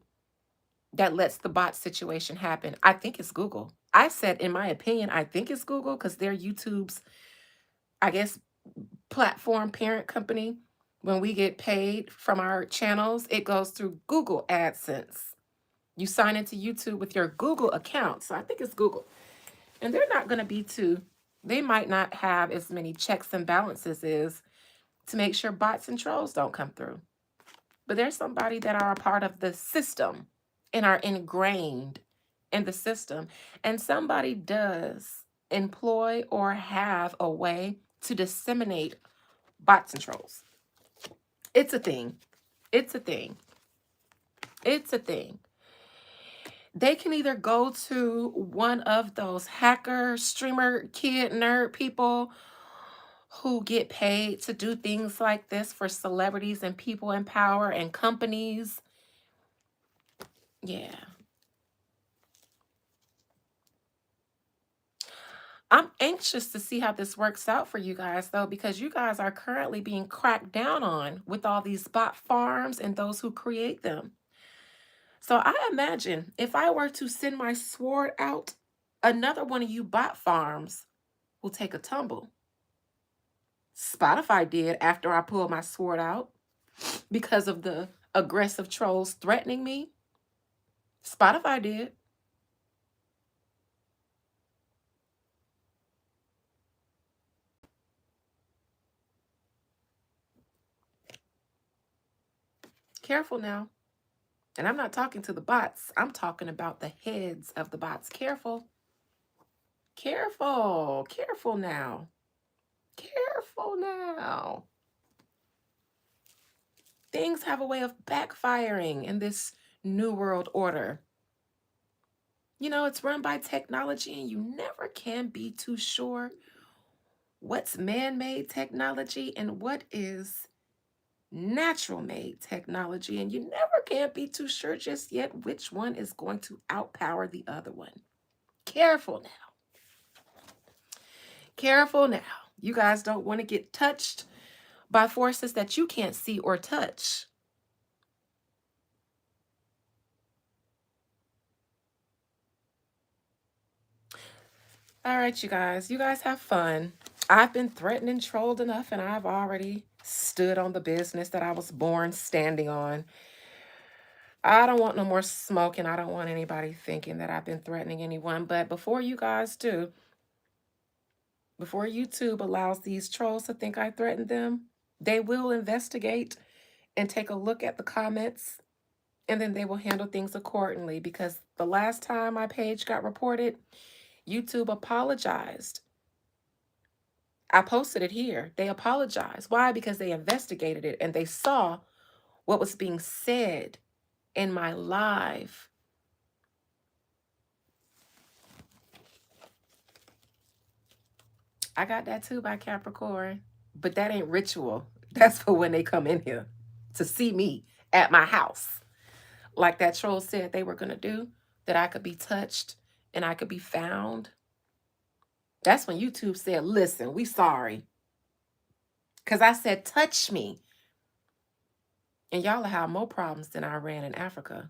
that lets the bot situation happen? I think it's Google. I said, in my opinion, I think it's Google because they're YouTube's, I guess, platform parent company. When we get paid from our channels, it goes through Google AdSense. You sign into YouTube with your Google account. So I think it's Google. And they're not going to be too, they might not have as many checks and balances as to make sure bots and trolls don't come through. But there's somebody that are a part of the system and are ingrained in the system. And somebody does employ or have a way to disseminate bots and trolls. It's a thing. It's a thing. It's a thing. They can either go to one of those hacker, streamer, kid, nerd people who get paid to do things like this for celebrities and people in power and companies. Yeah. I'm anxious to see how this works out for you guys, though, because you guys are currently being cracked down on with all these bot farms and those who create them. So I imagine if I were to send my sword out, another one of you bot farms will take a tumble. Spotify did after I pulled my sword out because of the aggressive trolls threatening me. Spotify did. Careful now. And I'm not talking to the bots. I'm talking about the heads of the bots. Careful. Careful. Careful now. Careful now. Things have a way of backfiring in this new world order. You know, it's run by technology, and you never can be too sure what's man-made technology and what is natural made technology. And you never can be too sure just yet which one is going to outpower the other one. Careful now. Careful now. You guys don't want to get touched by forces that you can't see or touch. All right, you guys. You guys have fun. I've been threatened and trolled enough, and I've already stood on the business that I was born standing on. I don't want no more smoke, and I don't want anybody thinking that I've been threatening anyone. But before you guys do, before YouTube allows these trolls to think I threatened them, they will investigate and take a look at the comments, and then they will handle things accordingly. Because the last time my page got reported, YouTube apologized. I posted it here. They apologized. Why? Because they investigated it and they saw what was being said in my live. I got that too by Capricorn, but that ain't ritual. That's for when they come in here to see me at my house. Like that troll said they were going to do, that I could be touched and I could be found. That's when YouTube said, listen, we sorry. Because I said, touch me. And y'all will have more problems than Iran and Africa.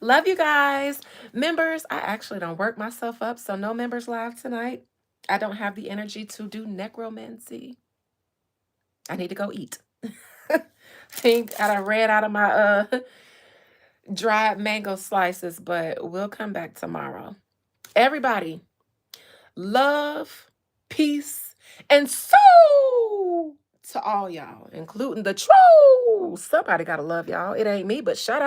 Love you guys. Members, I actually don't work myself up, so no members live tonight. I don't have the energy to do necromancy. I need to go eat. Think I done ran out of my dried mango slices, but we'll come back tomorrow. Everybody, love, peace, and soul to all y'all, including the trolls. Somebody gotta love y'all. It ain't me, but shout out.